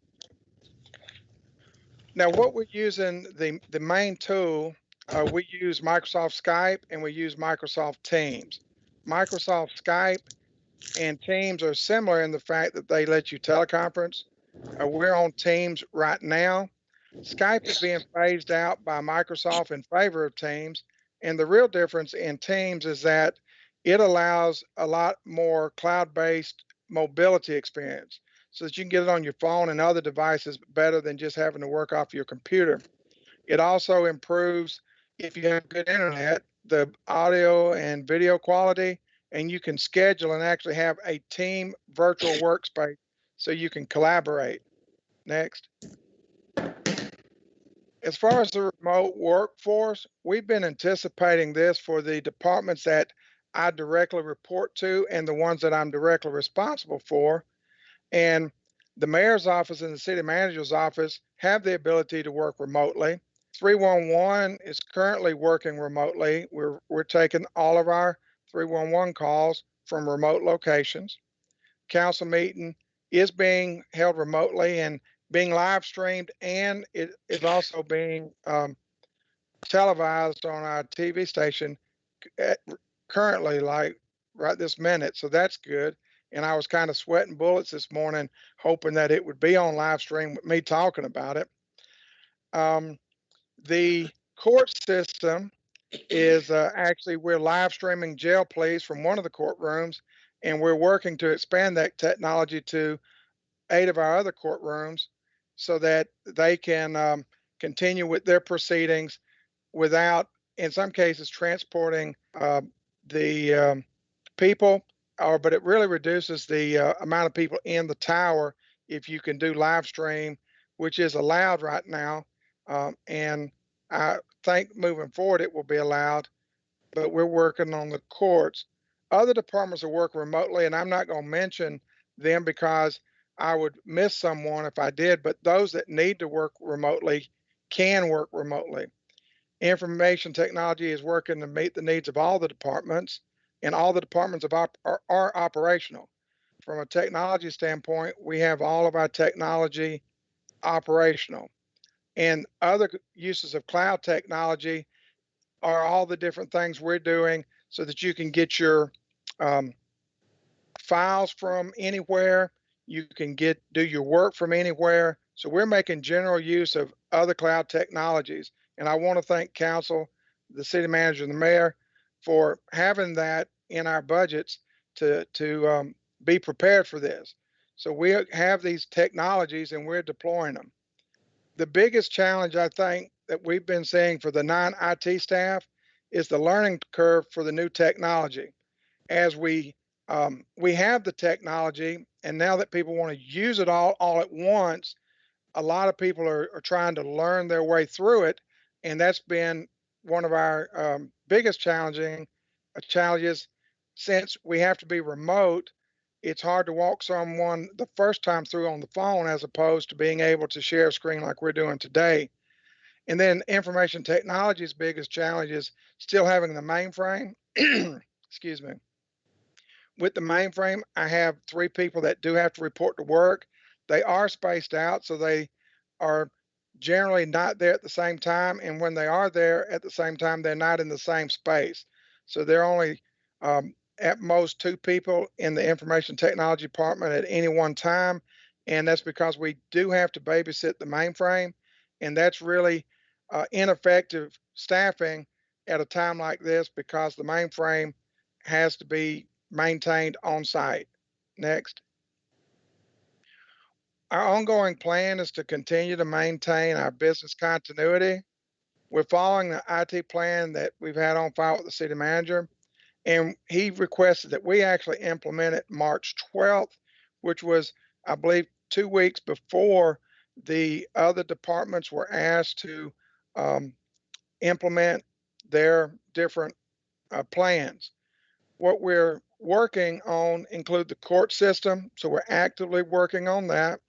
Now, what we're using, the main tool, we use Microsoft Skype and we use Microsoft Teams. Microsoft Skype and Teams are similar in the fact that they let you teleconference. We're on Teams right now. Skype is being phased out by Microsoft in favor of Teams. And the real difference in Teams is that it allows a lot more cloud-based mobility experience so that you can get it on your phone and other devices better than just having to work off your computer. It also improves, if you have good internet, the audio and video quality, and you can schedule and actually have a team virtual workspace so you can collaborate. Next. As far as the remote workforce, we've been anticipating this for the departments that I directly report to and the ones that I'm directly responsible for. And the mayor's office and the city manager's office have the ability to work remotely. 311 is currently working remotely. We're taking all of our 311 calls from remote locations. Council meeting is being held remotely and being live streamed, and it is also being televised on our TV station currently, like right this minute. So that's good. And I was kind of sweating bullets this morning, hoping that it would be on live stream with me talking about it. The court system is actually, we're live streaming jail pleas from one of the courtrooms, and we're working to expand that technology to 8 of our other courtrooms so that they can continue with their proceedings without, in some cases, transporting the people, but it really reduces the amount of people in the tower if you can do live stream, which is allowed right now. And I think moving forward it will be allowed, but we're working on the courts. Other departments are working remotely, and I'm not going to mention them because I would miss someone if I did, but those that need to work remotely can work remotely. Information technology is working to meet the needs of all the departments, and all the departments are operational. From a technology standpoint, we have all of our technology operational. And other uses of cloud technology are all the different things we're doing so that you can get your files from anywhere, you can do your work from anywhere. So we're making general use of other cloud technologies. And I want to thank council, the city manager, and the mayor for having that in our budgets to be prepared for this. So we have these technologies and we're deploying them. The biggest challenge I think that we've been seeing for the non-IT staff is the learning curve for the new technology. As we have the technology, and now that people want to use it all at once, a lot of people are trying to learn their way through it, and that's been one of our biggest challenges. Since we have to be remote, it's hard to walk someone the first time through on the phone as opposed to being able to share a screen like we're doing today. And then information technology's biggest challenge is still having the mainframe. Excuse me. With the mainframe, I have 3 people that do have to report to work. They are spaced out, so they are generally not there at the same time. And when they are there at the same time, they're not in the same space. So they're only at most 2 people in the information technology department at any one time. And that's because we do have to babysit the mainframe. And that's really ineffective staffing at a time like this because the mainframe has to be maintained on site. Next. Our ongoing plan is to continue to maintain our business continuity. We're following the IT plan that we've had on file with the city manager, and he requested that we actually implement it March 12th, which was, I believe, 2 weeks before the other departments were asked to implement their different plans. What we're working on include the court system, so we're actively working on that.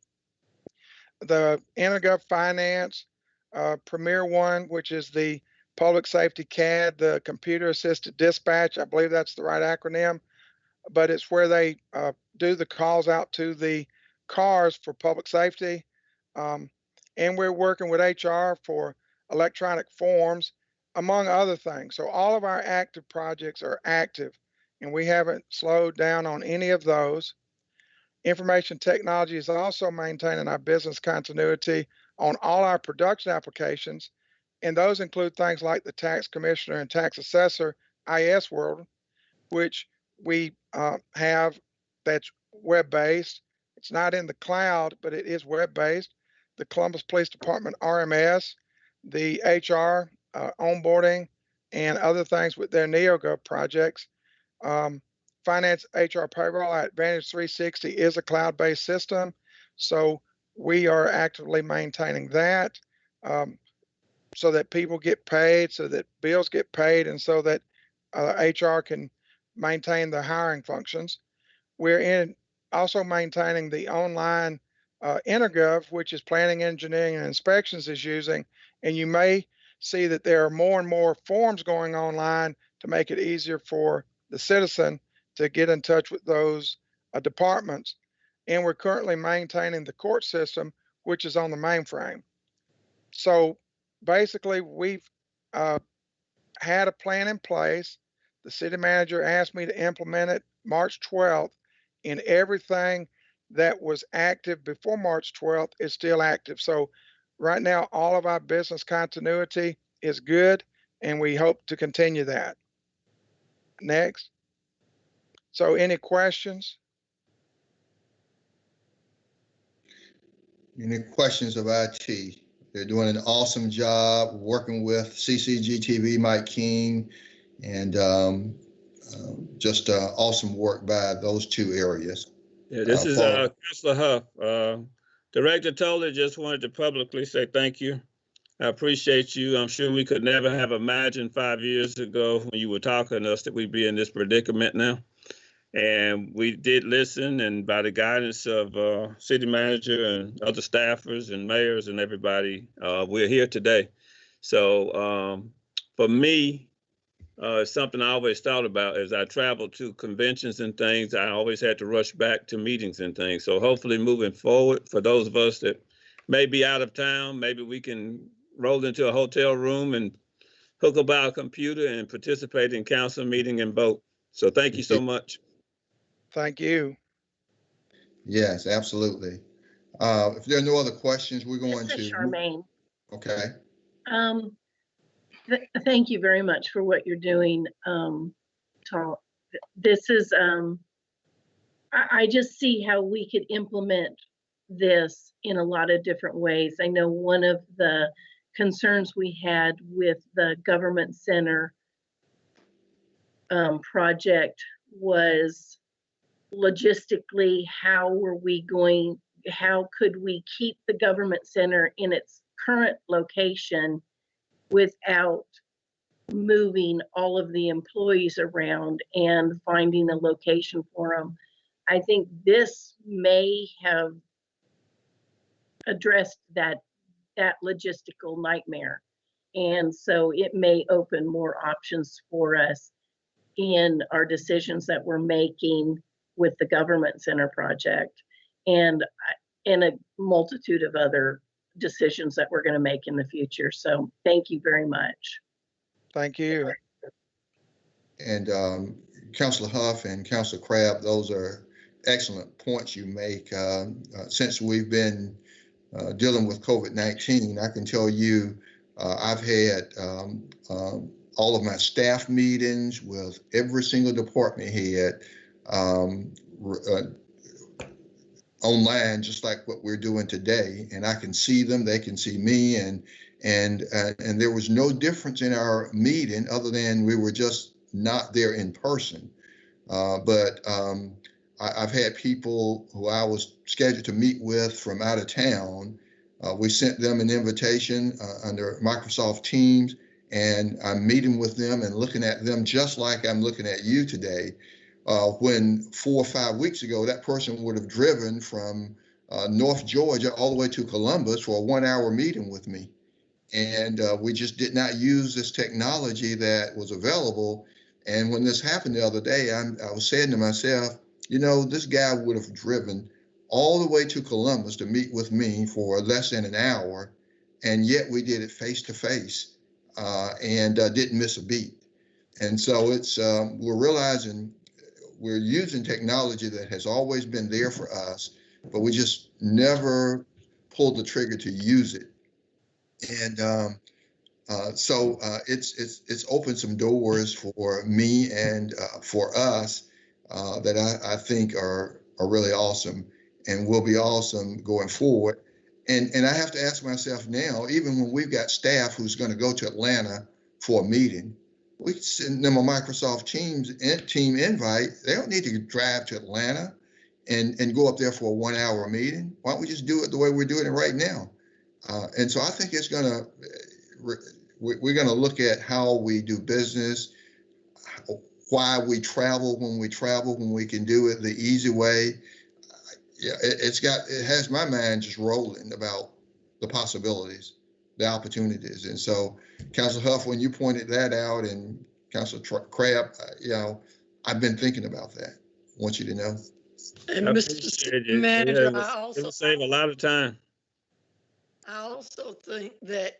the Intergov Finance, Premier One, which is the Public Safety CAD, the Computer Assisted Dispatch. I believe that's the right acronym, but it's where they do the calls out to the cars for public safety. And we're working with HR for electronic forms, among other things. So all of our active projects are active, and we haven't slowed down on any of those. Information technology is also maintaining our business continuity on all our production applications, and those include things like the tax commissioner and tax assessor IS world, which we have that's web-based. It's not in the cloud, but it is web-based. The Columbus Police Department RMS, the HR onboarding, and other things with their NeoGov projects. Finance HR payroll at Advantage 360 is a cloud-based system, so we are actively maintaining that so that people get paid, so that bills get paid, and so that HR can maintain the hiring functions. We're also maintaining the online Intergov, which is planning, engineering, and inspections is using, and you may see that there are more and more forms going online to make it easier for the citizen to get in touch with those departments. And we're currently maintaining the court system, which is on the mainframe. So basically, we've had a plan in place. The city manager asked me to implement it March 12th, and everything that was active before March 12th is still active. So right now, all of our business continuity is good, and we hope to continue that. Next. So any questions? Any questions of IT? They're doing an awesome job working with CCG TV, Mike King, and just awesome work by those two areas. Yeah, this is Councilor Huff. Director Toller just wanted to publicly say thank you. I appreciate you. I'm sure we could never have imagined 5 years ago when you were talking to us that we'd be in this predicament now. And we did listen, and by the guidance of city manager and other staffers and mayors and everybody, we're here today. So for me, it's something I always thought about as I traveled to conventions and things. I always had to rush back to meetings and things. So hopefully moving forward, for those of us that may be out of town, maybe we can roll into a hotel room and hook up our computer and participate in council meeting and vote. So thank you so much. Thank you. Yes, absolutely. If there are no other questions, we're going to. Charmaine. Okay. Thank you very much for what you're doing, Tom. This is, I just see how we could implement this in a lot of different ways. I know one of the concerns we had with the government center project was logistically, how could we keep the government center in its current location without moving all of the employees around and finding a location for them. I think this may have addressed that logistical nightmare. And so it may open more options for us in our decisions that we're making with the government center project and in a multitude of other decisions that we're going to make in the future. So thank you very much. Thank you. And Councilor Huff and Councilor Crabb, those are excellent points you make. Since we've been dealing with COVID-19, I can tell you I've had all of my staff meetings with every single department head online, just like what we're doing today, and I can see them, they can see me, and there was no difference in our meeting other than we were just not there in person. But I've had people who I was scheduled to meet with from out of town. We sent them an invitation under Microsoft Teams, and I'm meeting with them and looking at them just like I'm looking at you today. When 4 or 5 weeks ago, that person would have driven from North Georgia all the way to Columbus for a 1-hour meeting with me. And we just did not use this technology that was available. And when this happened the other day, I was saying to myself, you know, this guy would have driven all the way to Columbus to meet with me for less than an hour. And yet we did it face to face and didn't miss a beat. And so it's we're realizing we're using technology that has always been there for us, but we just never pulled the trigger to use it. And so it's opened some doors for me and for us that I think are really awesome and will be awesome going forward. And I have to ask myself now, even when we've got staff who's going to go to Atlanta for a meeting, we can send them a Microsoft Teams team invite. They don't need to drive to Atlanta and go up there for a 1-hour meeting. Why don't we just do it the way we're doing it right now? And so I think it's going to, we're going to look at how we do business, why we travel when we can do it the easy way. Yeah, it has my mind just rolling about the possibilities, the opportunities. And so, Councilor Huff, when you pointed that out, and Councilor Crabb, you know, I've been thinking about that. I want you to know. And I Mr. appreciate it. Manager, Yeah, I it also will save a lot of time. I also think that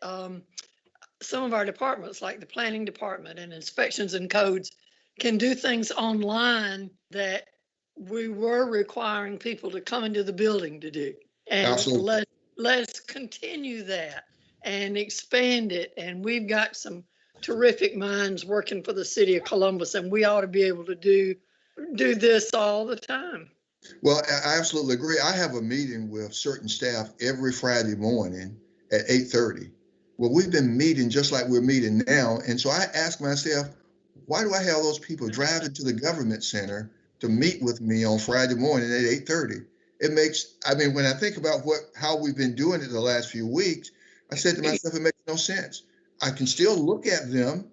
some of our departments, like the planning department and inspections and codes, can do things online that we were requiring people to come into the building to do. And Absolutely. let's continue that and expand it. And we've got some terrific minds working for the city of Columbus, and we ought to be able to do this all the time. Well, I absolutely agree. I have a meeting with certain staff every Friday morning at 8:30. Well, we've been meeting just like we're meeting now. And so I ask myself, why do I have those people driving to the government center to meet with me on Friday morning at 8:30? It makes, I mean, when I think about how we've been doing it the last few weeks, I said to myself, it makes no sense. I can still look at them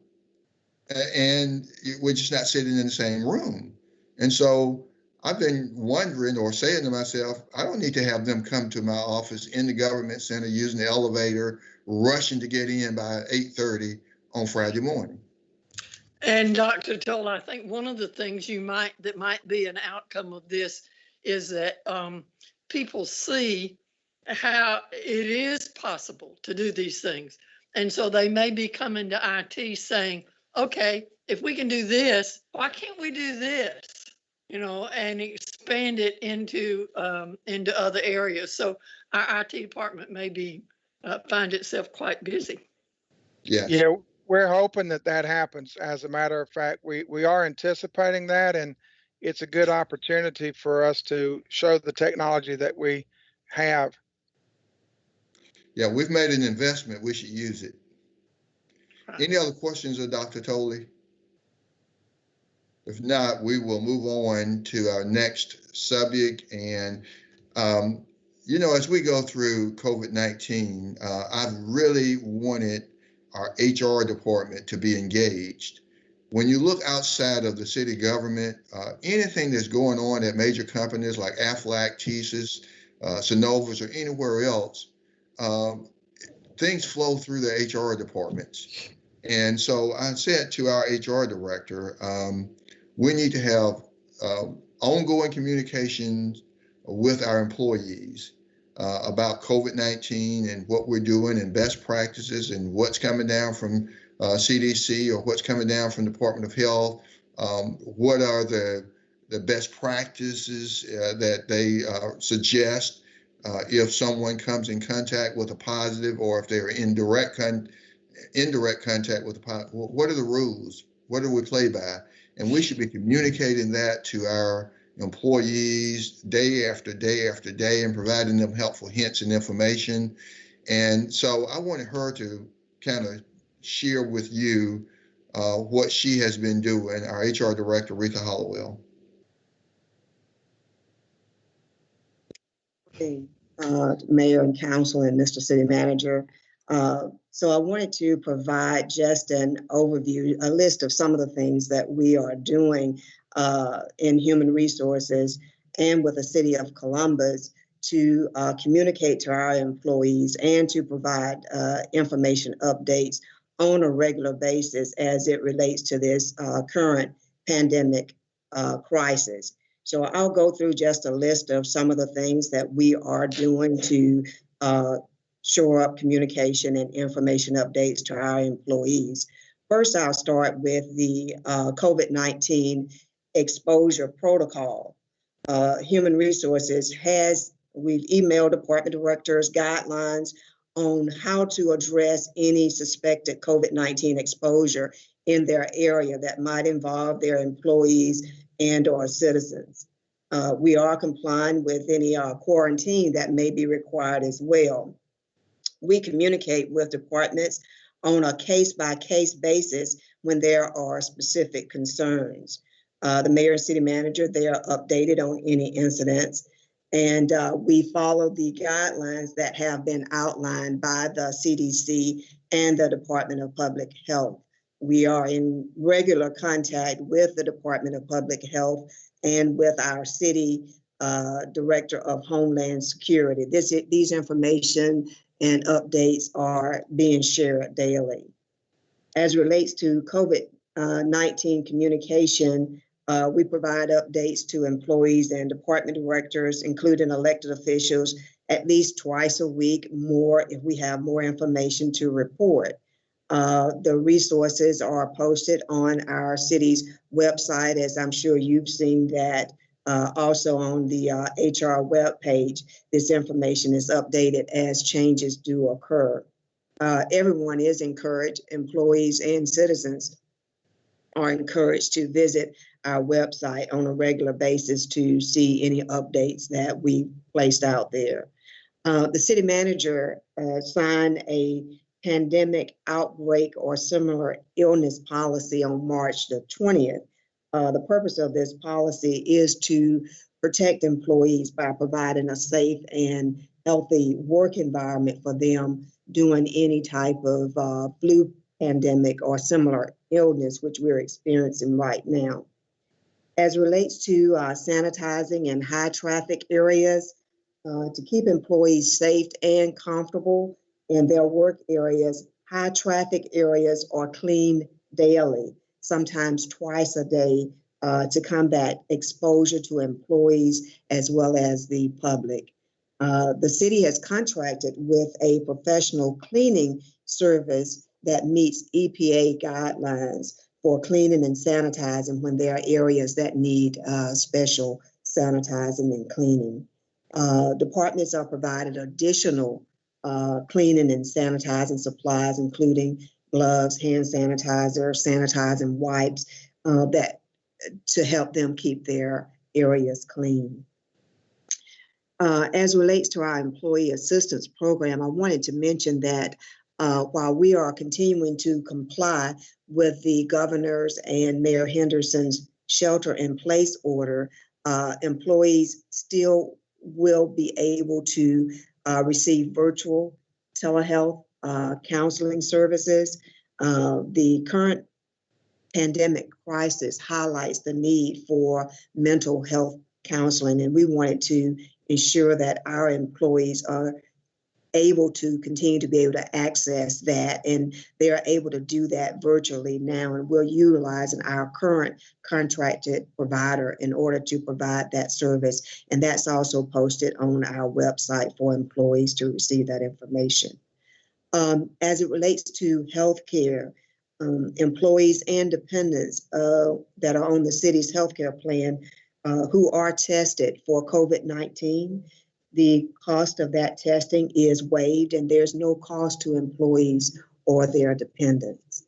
and we're just not sitting in the same room. And so I've been wondering or saying to myself, I don't need to have them come to my office in the government center using the elevator, rushing to get in by 8:30 on Friday morning. And Dr. Toll, I think one of the things that might be an outcome of this is that people see how it is possible to do these things. And so they may be coming to IT saying, okay, if we can do this, why can't we do this? You know, and expand it into other areas. So our IT department may find itself quite busy. Yes. Yeah, we're hoping that happens. As a matter of fact, we are anticipating that, and it's a good opportunity for us to show the technology that we have. Yeah, we've made an investment. We should use it. Any other questions of Dr. Tolley? If not, we will move on to our next subject. And, you know, as we go through COVID-19, I've really wanted our HR department to be engaged. When you look outside of the city government, anything that's going on at major companies like Aflac, TSYS, Synovus, or anywhere else, things flow through the HR departments. And so I said to our HR director, we need to have ongoing communications with our employees about COVID-19 and what we're doing and best practices and what's coming down from CDC or what's coming down from Department of Health. What are the best practices that they suggest if someone comes in contact with a positive, or if they're in indirect contact with a positive? What are the rules? What do we play by? And we should be communicating that to our employees day after day after day and providing them helpful hints and information. And so I wanted her to kind of share with you what she has been doing, our HR director, Rita Hollowell. Mayor and Council and Mr. City Manager. So I wanted to provide just an overview, a list of some of the things that we are doing in human resources and with the City of Columbus to communicate to our employees and to provide information updates on a regular basis as it relates to this current pandemic crisis. So I'll go through just a list of some of the things that we are doing to shore up communication and information updates to our employees. First, I'll start with the COVID-19 exposure protocol. Human Resources we've emailed department directors guidelines on how to address any suspected COVID-19 exposure in their area that might involve their employees and or citizens. We are complying with any quarantine that may be required as well. We communicate with departments on a case-by-case basis when there are specific concerns. The mayor and city manager, they are updated on any incidents. And we follow the guidelines that have been outlined by the CDC and the Department of Public Health. We are in regular contact with the Department of Public Health and with our city Director of Homeland Security. These information and updates are being shared daily. As it relates to COVID-19 communication, we provide updates to employees and department directors, including elected officials, at least twice a week, more if we have more information to report. The resources are posted on our city's website, as I'm sure you've seen that. Also on the HR webpage, this information is updated as changes do occur. Everyone is encouraged, employees and citizens are encouraged to visit our website on a regular basis to see any updates that we placed out there. The city manager signed a pandemic outbreak or similar illness policy on March the 20th. The purpose of this policy is to protect employees by providing a safe and healthy work environment for them during any type of flu pandemic or similar illness, which we're experiencing right now. As it relates to sanitizing in high traffic areas, to keep employees safe and comfortable in their work areas, high traffic areas are cleaned daily, sometimes twice a day, to combat exposure to employees as well as the public. The city has contracted with a professional cleaning service that meets EPA guidelines for cleaning and sanitizing when there are areas that need special sanitizing and cleaning. Departments are provided additional cleaning and sanitizing supplies, including gloves, hand sanitizer, sanitizing wipes, that to help them keep their areas clean. As relates to our employee assistance program, I wanted to mention that while we are continuing to comply with the governor's and Mayor Henderson's shelter-in-place order, employees still will be able to receive virtual telehealth counseling services. The current pandemic crisis highlights the need for mental health counseling, and we wanted to ensure that our employees are able to continue to be able to access that, and they are able to do that virtually now, and we're utilizing our current contracted provider in order to provide that service, and that's also posted on our website for employees to receive that information. As it relates to healthcare, employees and dependents that are on the city's healthcare plan who are tested for COVID-19, the cost of that testing is waived and there's no cost to employees or their dependents.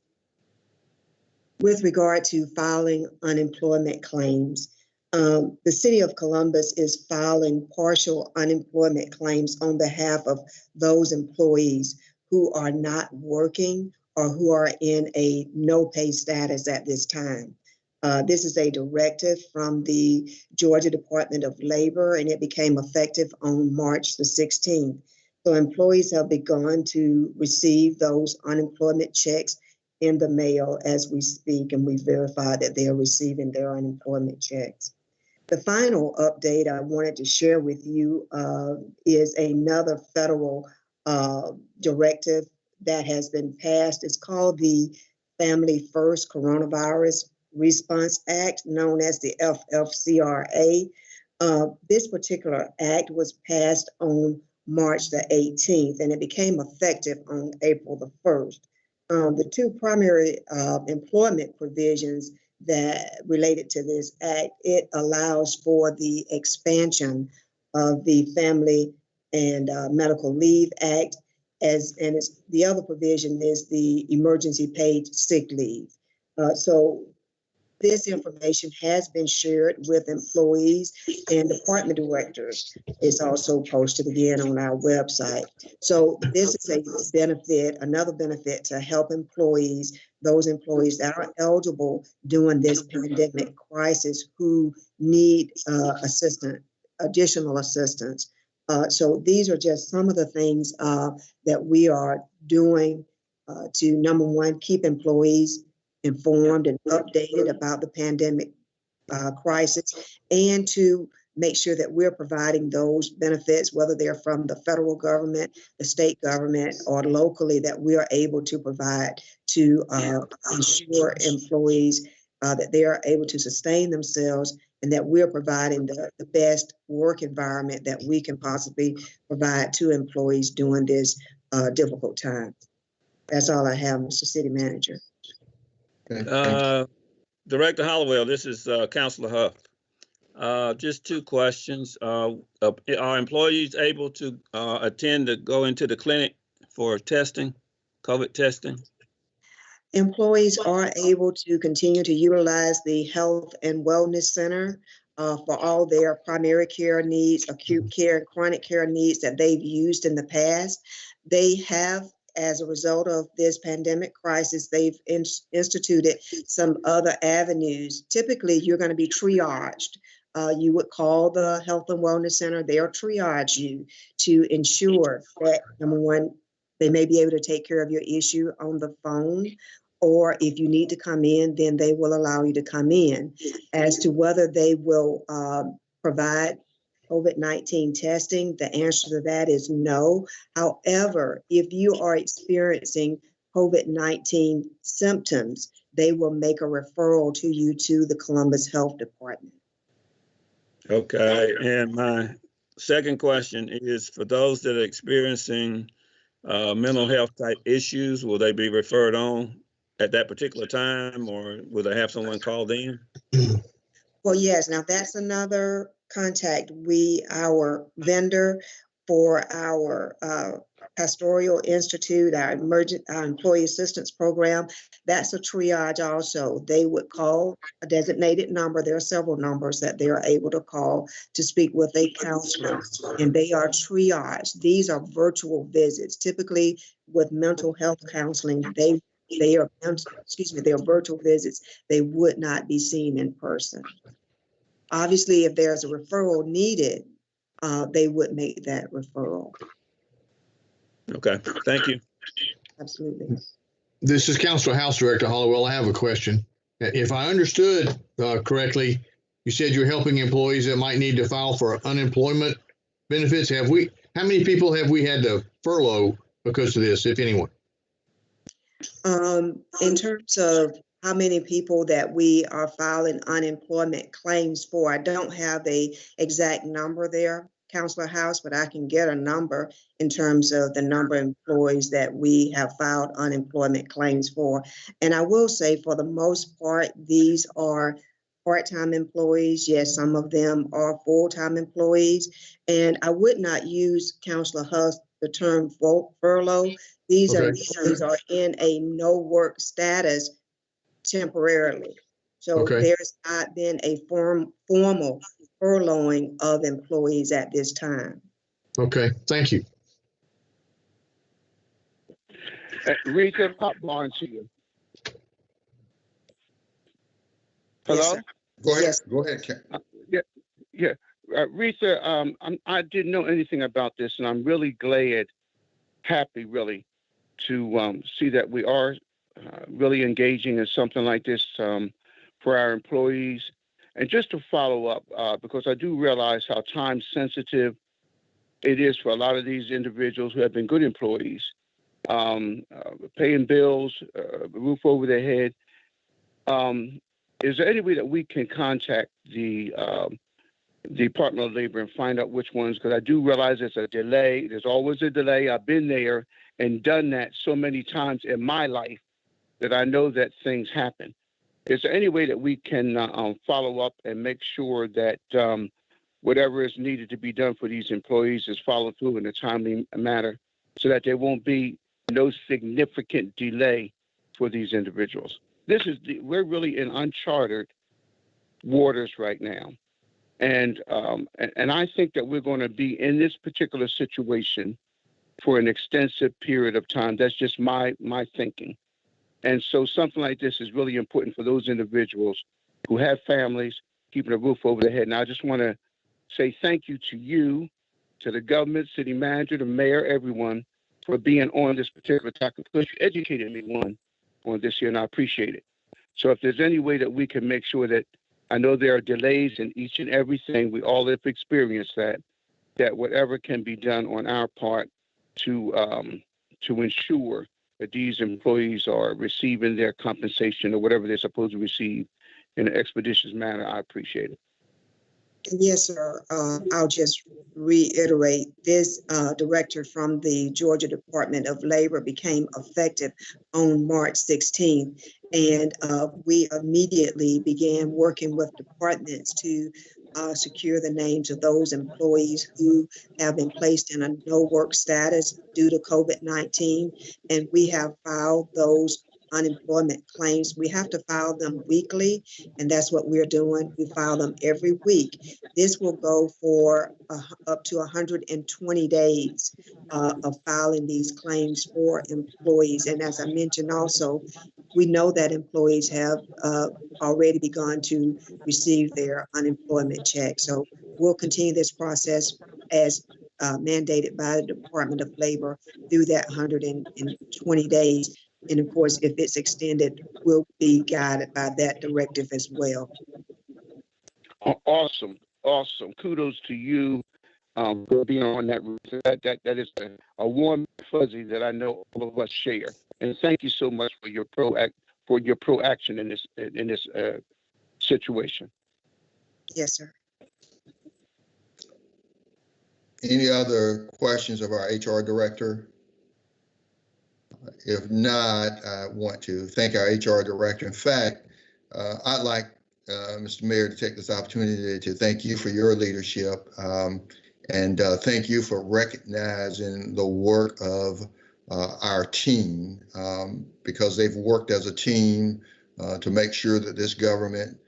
With regard to filing unemployment claims, the City of Columbus is filing partial unemployment claims on behalf of those employees who are not working or who are in a no-pay status at this time. This is a directive from the Georgia Department of Labor, and it became effective on March the 16th. So employees have begun to receive those unemployment checks in the mail as we speak, and we verified that they are receiving their unemployment checks. The final update I wanted to share with you is another federal directive that has been passed. It's called the Family First Coronavirus Response Act, known as the FFCRA. This particular act was passed on March the 18th, and it became effective on April the 1st. The two primary employment provisions that related to this act, it allows for the expansion of the Family and Medical Leave Act, and the other provision is the Emergency Paid Sick Leave. So this information has been shared with employees and department directors. It's also posted again on our website. So this is a benefit, another benefit to help employees, those employees that are eligible during this pandemic crisis who need additional assistance. So these are just some of the things that we are doing to, number one, keep employees informed and updated about the pandemic crisis, and to make sure that we're providing those benefits, whether they're from the federal government, the state government, or locally, that we are able to provide to ensure employees that they are able to sustain themselves, and that we're providing the best work environment that we can possibly provide to employees during this difficult time. That's all I have, Mr. City Manager. Director Hollowell, this is Councilor Huff. Just two questions. Are employees able to go into the clinic for testing, COVID testing? Employees are able to continue to utilize the Health and Wellness Center for all their primary care needs, acute care, and chronic care needs that they've used in the past. They have, as a result of this pandemic crisis, they've instituted some other avenues. Typically, you're going to be triaged. You would call the Health and Wellness Center. They'll triage you to ensure that, number one, they may be able to take care of your issue on the phone, or if you need to come in, then they will allow you to come in. As to whether they will provide COVID-19 testing, the answer to that is no. However, if you are experiencing COVID-19 symptoms, they will make a referral to you to the Columbus Health Department. Okay, and my second question is, for those that are experiencing mental health type issues, will they be referred on at that particular time, or will they have someone called in? Well, yes, now that's another contact. Our vendor for our Pastoral Institute, our employee assistance program, that's a triage also. They would call a designated number. There are several numbers that they are able to call to speak with a counselor, and they are triaged. These are virtual visits. Typically with mental health counseling, they are virtual visits. They would not be seen in person. Obviously, if there's a referral needed, they would make that referral. Okay, thank you. Absolutely. This is Council House Director Hollowell. I have a question. If I understood correctly, you said you're helping employees that might need to file for unemployment benefits. How many people have we had to furlough because of this, if anyone? In terms of how many people that we are filing unemployment claims for, I don't have a exact number there, Councilor House, but I can get a number in terms of the number of employees that we have filed unemployment claims for. And I will say, for the most part, these are part-time employees. Yes, some of them are full-time employees. And I would not use, Councilor Huss, the term furlough. These are in a no work status temporarily. So there's not been a formal furloughing of employees at this time. Okay, thank you. Rita Barnes here. Hello? Yes, Go ahead, Ken. Rita, I didn't know anything about this, and I'm really happy, to see that we are really engaging in something like this for our employees. And just to follow up, because I do realize how time sensitive it is for a lot of these individuals who have been good employees, paying bills, roof over their head. Is there any way that we can contact the Department of Labor and find out which ones? Because I do realize there's a delay. There's always a delay. I've been there and done that so many times in my life that I know that things happen. Is there any way that we can follow up and make sure that whatever is needed to be done for these employees is followed through in a timely manner so that there won't be no significant delay for these individuals? We're really in uncharted waters right now. And I think that we're going to be in this particular situation for an extensive period of time. That's just my thinking. And so something like this is really important for those individuals who have families, keeping a roof over their head. And I just want to say thank you to you, to the government, city manager, the mayor, everyone, for being on this particular topic, because you educated me on this here, and I appreciate it. So if there's any way that we can make sure that, I know there are delays in each and everything, we all have experienced that whatever can be done on our part to ensure that these employees are receiving their compensation or whatever they're supposed to receive in an expeditious manner, I appreciate it. Yes, sir. I'll just reiterate, this director from the Georgia Department of Labor became effective on March 16th. And we immediately began working with departments to secure the names of those employees who have been placed in a no work status due to COVID-19. And we have filed those unemployment claims. We have to file them weekly, and that's what we're doing. We file them every week. This will go for up to 120 days of filing these claims for employees. And as I mentioned also, we know that employees have already begun to receive their unemployment check. So we'll continue this process as mandated by the Department of Labor through that 120 days. And of course, if it's extended, we'll be guided by that directive as well. Awesome. Kudos to you for being on that route. That is a warm fuzzy that I know all of us share. And thank you so much for your proaction in this situation. Yes, sir. Any other questions of our HR director? If not, I want to thank our HR director. In fact, I'd like Mr. Mayor to take this opportunity to thank you for your leadership and thank you for recognizing the work of our team because they've worked as a team to make sure that this government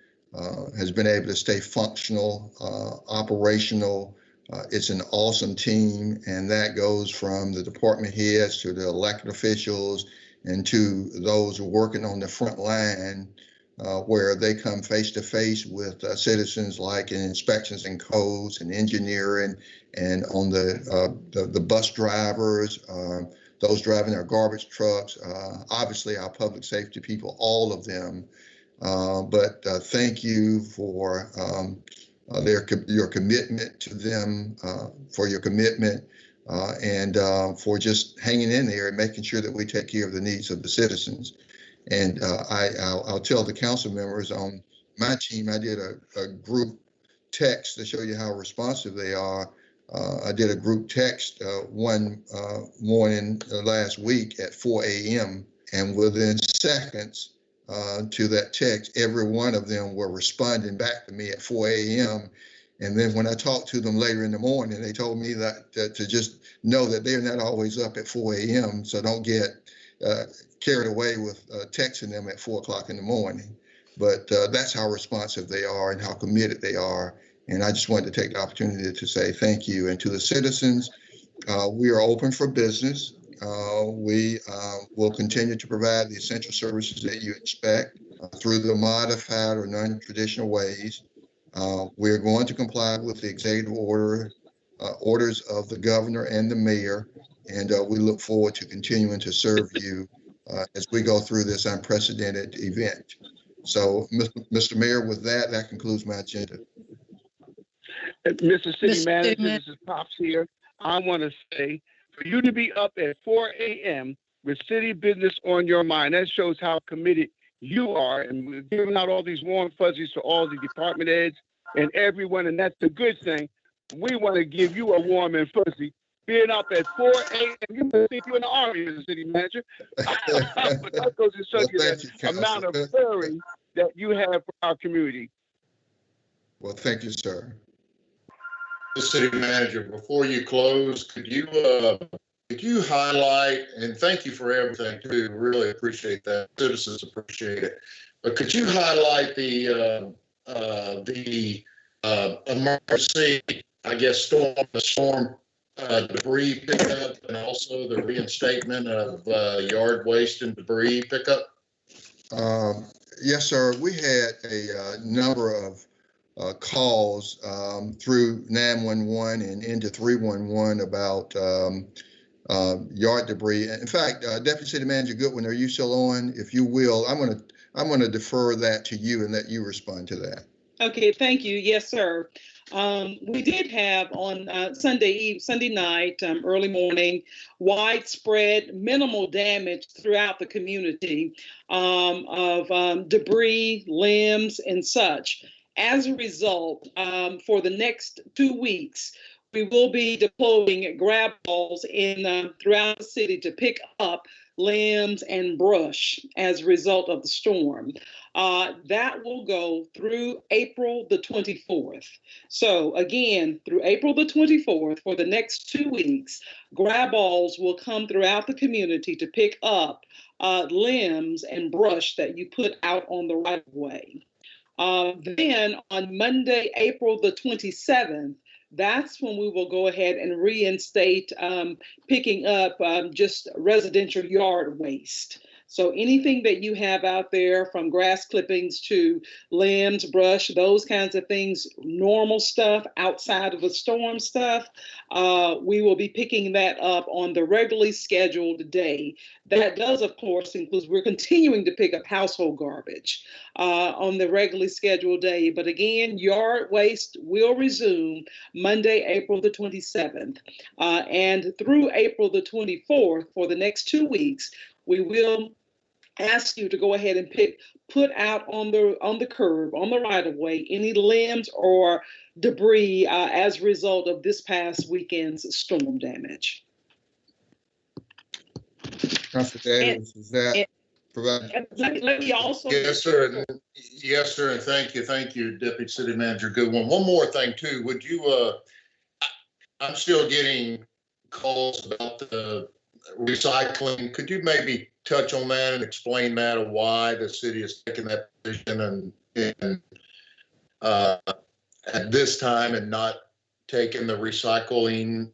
has been able to stay functional, operational. It's an awesome team, and that goes from the department heads to the elected officials and to those working on the front line where they come face to face with citizens, like in inspections and codes and engineering, and on the bus drivers, those driving our garbage trucks, obviously our public safety people, all of them. But thank you for your commitment to them, for your commitment and for just hanging in there and making sure that we take care of the needs of the citizens. And I'll tell the council members on my team, I did a group text to show you how responsive they are. I did a group text one morning last week at 4 a.m. and within seconds to that text, every one of them were responding back to me at 4 a.m. And then when I talked to them later in the morning, they told me that to just know that they're not always up at 4 a.m. So don't get carried away with texting them at 4 o'clock in the morning. But that's how responsive they are and how committed they are. And I just wanted to take the opportunity to say thank you. And to the citizens, we are open for business. We will continue to provide the essential services that you expect through the modified or non-traditional ways. We're going to comply with the executive orders of the governor and the mayor, and we look forward to continuing to serve you as we go through this unprecedented event. So, Mr. Mayor, with that, that concludes my agenda. Mr. City Mr. Manager, Man- this is Pops here. I want to say, for you to be up at 4 a.m. with city business on your mind, that shows how committed you are. And we're giving out all these warm fuzzies to all the department heads and everyone, and that's the good thing. We want to give you a warm and fuzzy. Being up at 4 a.m., you must think you're in the Army, Mr. City Manager. But that goes to show you the amount of caring that you have for our community. Well, thank you, sir. The city manager, before you close, could you highlight, and thank you for everything too, really appreciate that. Citizens appreciate it. But could you highlight the emergency, I guess, storm debris pickup and also the reinstatement of yard waste and debris pickup? Yes, sir. We had a number of calls through 911 and into 311 about yard debris. In fact, Deputy City Manager Goodwin, are you still on? If you will, I'm gonna defer that to you and let you respond to that. Okay, thank you. Yes, sir. We did have on Sunday night, early morning, widespread minimal damage throughout the community of debris, limbs, and such. As a result, for the next 2 weeks, we will be deploying grab balls in throughout the city to pick up limbs and brush as a result of the storm. That will go through April the 24th. So again, through April the 24th, for the next 2 weeks, grab balls will come throughout the community to pick up limbs and brush that you put out on the right of way. Then on Monday, April the 27th, that's when we will go ahead and reinstate picking up just residential yard waste. So anything that you have out there, from grass clippings to limbs, brush, those kinds of things, normal stuff outside of the storm stuff, we will be picking that up on the regularly scheduled day. That does, of course, include, we're continuing to pick up household garbage on the regularly scheduled day. But again, yard waste will resume Monday, April the 27th. And through April the 24th, for the next 2 weeks, we will ask you to go ahead and put out on the curb, on the right of way, any limbs or debris as a result of this past weekend's storm damage. Councilor Davis, is that provided? Let me also. Yes, sir. Yes, sir. And thank you, Deputy City Manager Goodwin. One more thing too. Would you? I'm still getting calls about the recycling. Could you maybe touch on that and explain that, or why the city is taking that position and at this time and not taking the recycling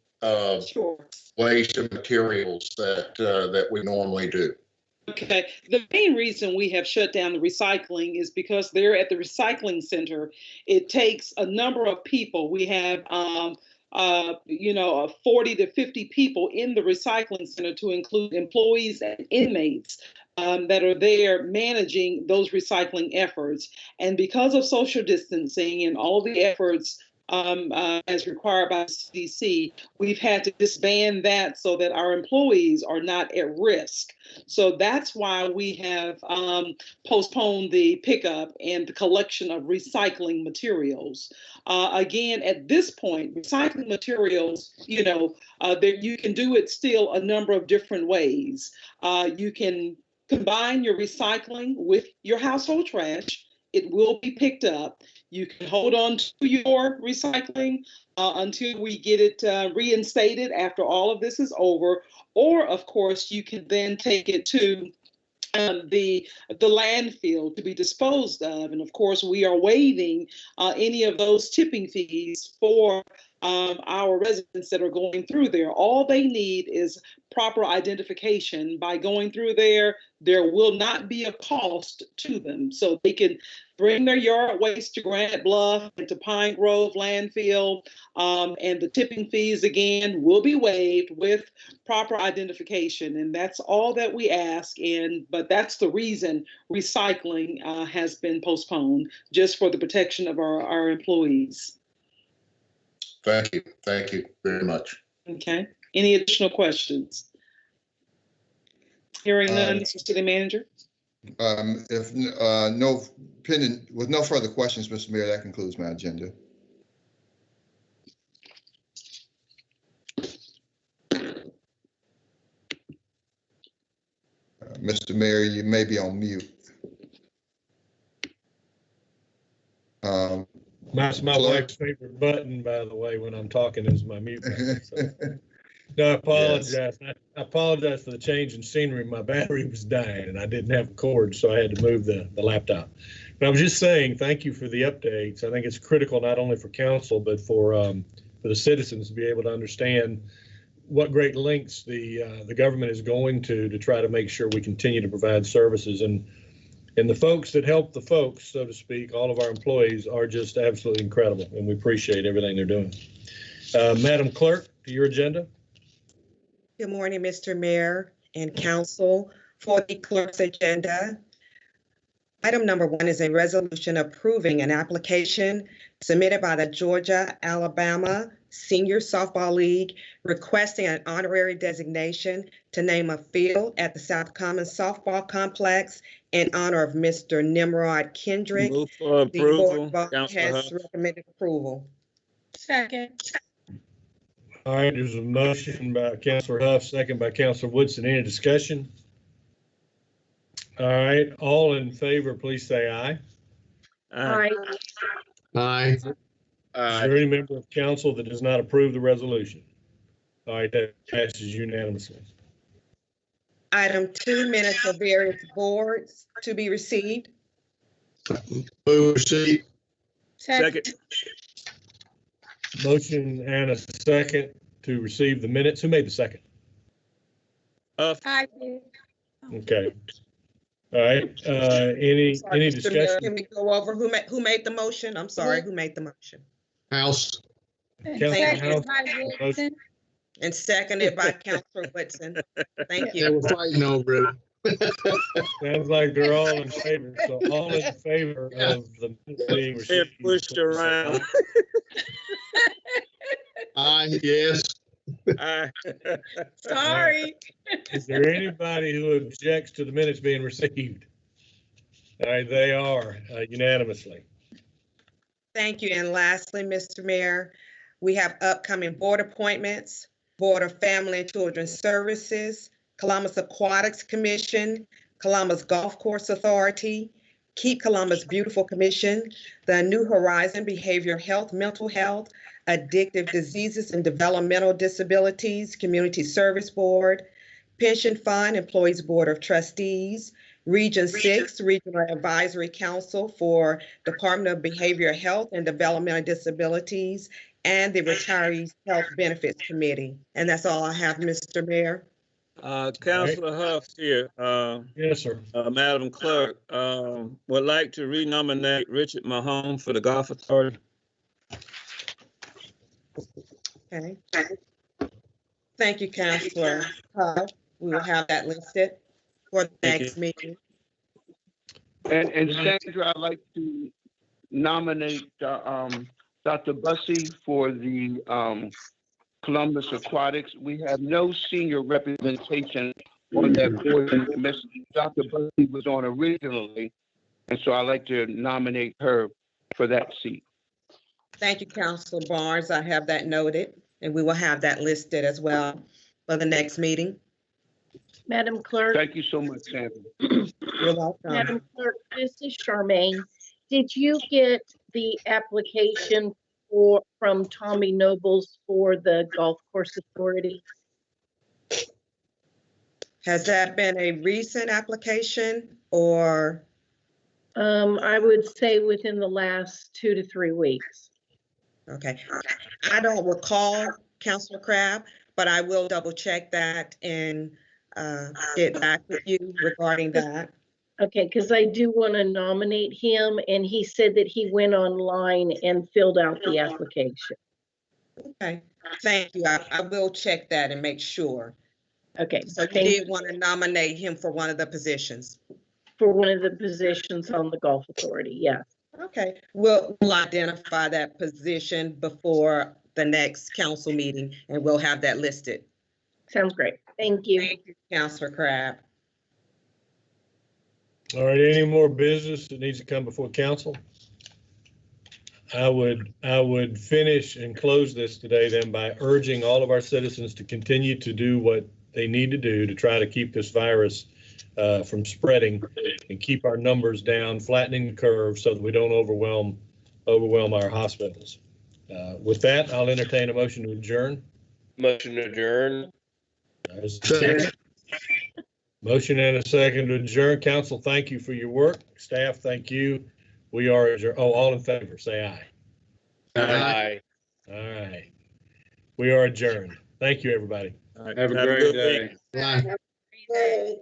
waste of materials that we normally do? Okay, the main reason we have shut down the recycling is because they're at the recycling center. It takes a number of people. We have 40 to 50 people in the recycling center, to include employees and inmates that are there managing those recycling efforts. And because of social distancing and all the efforts as required by CDC, we've had to disband that so that our employees are not at risk. So that's why we have postponed the pickup and the collection of recycling materials. Again, at this point, recycling materials, you can do it still a number of different ways. You can combine your recycling with your household trash. It will be picked up. You can hold on to your recycling until we get it reinstated after all of this is over. Or, of course, you can then take it to the landfill to be disposed of. And of course, we are waiving any of those tipping fees for our residents that are going through there. All they need is proper identification. By going through there will not be a cost to them. So they can bring their yard waste to Granite Bluff and to Pine Grove landfill, and the tipping fees again will be waived with proper identification. And that's all that we ask. But that's the reason recycling has been postponed, just for the protection of our employees. Thank you. Thank you very much. Okay. Any additional questions? Hearing none, Mr. City Manager. With no further questions, Mr. Mayor, that concludes my agenda. Mr. Mayor, you may be on mute. That's my wife's favorite button, by the way, when I'm talking, is my mute button. So. No, I apologize. Yes. I apologize for the change in scenery. My battery was dying and I didn't have a cord, so I had to move the laptop. But I was just saying, thank you for the updates. I think it's critical not only for council, but for the citizens to be able to understand what great lengths the government is going to try to make sure we continue to provide services. And the folks that help the folks, so to speak, all of our employees are just absolutely incredible, and we appreciate everything they're doing. Madam Clerk, to your agenda. Good morning, Mr. Mayor and Council. For the clerk's agenda, item number 1 is a resolution approving an application submitted by the Georgia-Alabama Senior Softball League requesting an honorary designation to name a field at the South Commons Softball Complex in honor of Mr. Nimrod Kendrick. Move for approval. The board has recommended approval. Second. All right, there's a motion by Councilor Huff, second by Councilor Woodson. Any discussion? All right, all in favor, please say aye. Aye. Aye. Is there any member of council that does not approve the resolution? All right, that passes unanimously. Item 2, minutes of various boards to be received. Move receipt. Second. Motion and a second to receive the minutes. Who made the second? I did. Okay. All right. Any Sorry, Mr. Mayor, discussion? can we go over who made the motion? I'm sorry, who made the motion? House. Second by Woodson. And seconded by Councilor Woodson. Thank They you. were fighting over it. Sounds like they're all in favor. So all in favor of the minutes being received. Pushed around. Aye, yes. Aye. Sorry. Is there anybody who objects to the minutes being received? All right, they are unanimously. Thank you. And lastly, Mr. Mayor, we have upcoming board appointments, Board of Family and Children's Services, Columbus Aquatics Commission, Columbus Golf Course Authority, Keep Columbus Beautiful Commission, the New Horizon Behavioral Health, Mental Health, Addictive Diseases and Developmental Disabilities Community Service Board, Pension Fund Employees Board of Trustees, Region 6 Regional Advisory Council for Department of Behavioral Health and Developmental Disabilities, and the Retirees Health Benefits Committee. And that's all I have, Mr. Mayor. Councilor Huff here. Yes, sir. Madam Clerk, would like to renominate Richard Mahone for the Golf Authority. Okay. Thank you, Councilor Huff. We will have that listed for the next meeting. And Sandra, I'd like to nominate Dr. Bussey for the Columbus Aquatics. We have no senior representation on that board. Dr. Bussey was on originally, and so I'd like to nominate her for that seat. Thank you, Councilor Barnes. I have that noted, and we will have that listed as well for the next meeting. Madam Clerk. Thank you so much, Sandra. You're welcome. Madam Clerk, this is Charmaine. Did you get the application from Tommy Nobles for the Golf Course Authority? Has that been a recent application or? I would say within the last 2 to 3 weeks. Okay. I don't recall, Councilor Crab, but I will double check that and get back with you regarding that. Okay, because I do want to nominate him, and he said that he went online and filled out the application. Okay, thank you. I will check that and make sure. Okay. So you did want to nominate him for one of the positions? For one of the positions on the Golf Authority, yes. Okay, we'll identify that position before the next council meeting, and we'll have that listed. Sounds great. Thank you. Thank you, Councilor Crab. All right, any more business that needs to come before council? I would finish and close this today then by urging all of our citizens to continue to do what they need to do to try to keep this virus from spreading and keep our numbers down, flattening the curve so that we don't overwhelm our hospitals. With that, I'll entertain a motion to adjourn. Motion to adjourn. There's a second. Motion and a second to adjourn. Council, thank you for your work. Staff, thank you. We are adjourned. Oh, all in favor, say aye. Aye. All right. We are adjourned. Thank you, everybody. All right, have a great day. Bye. Good.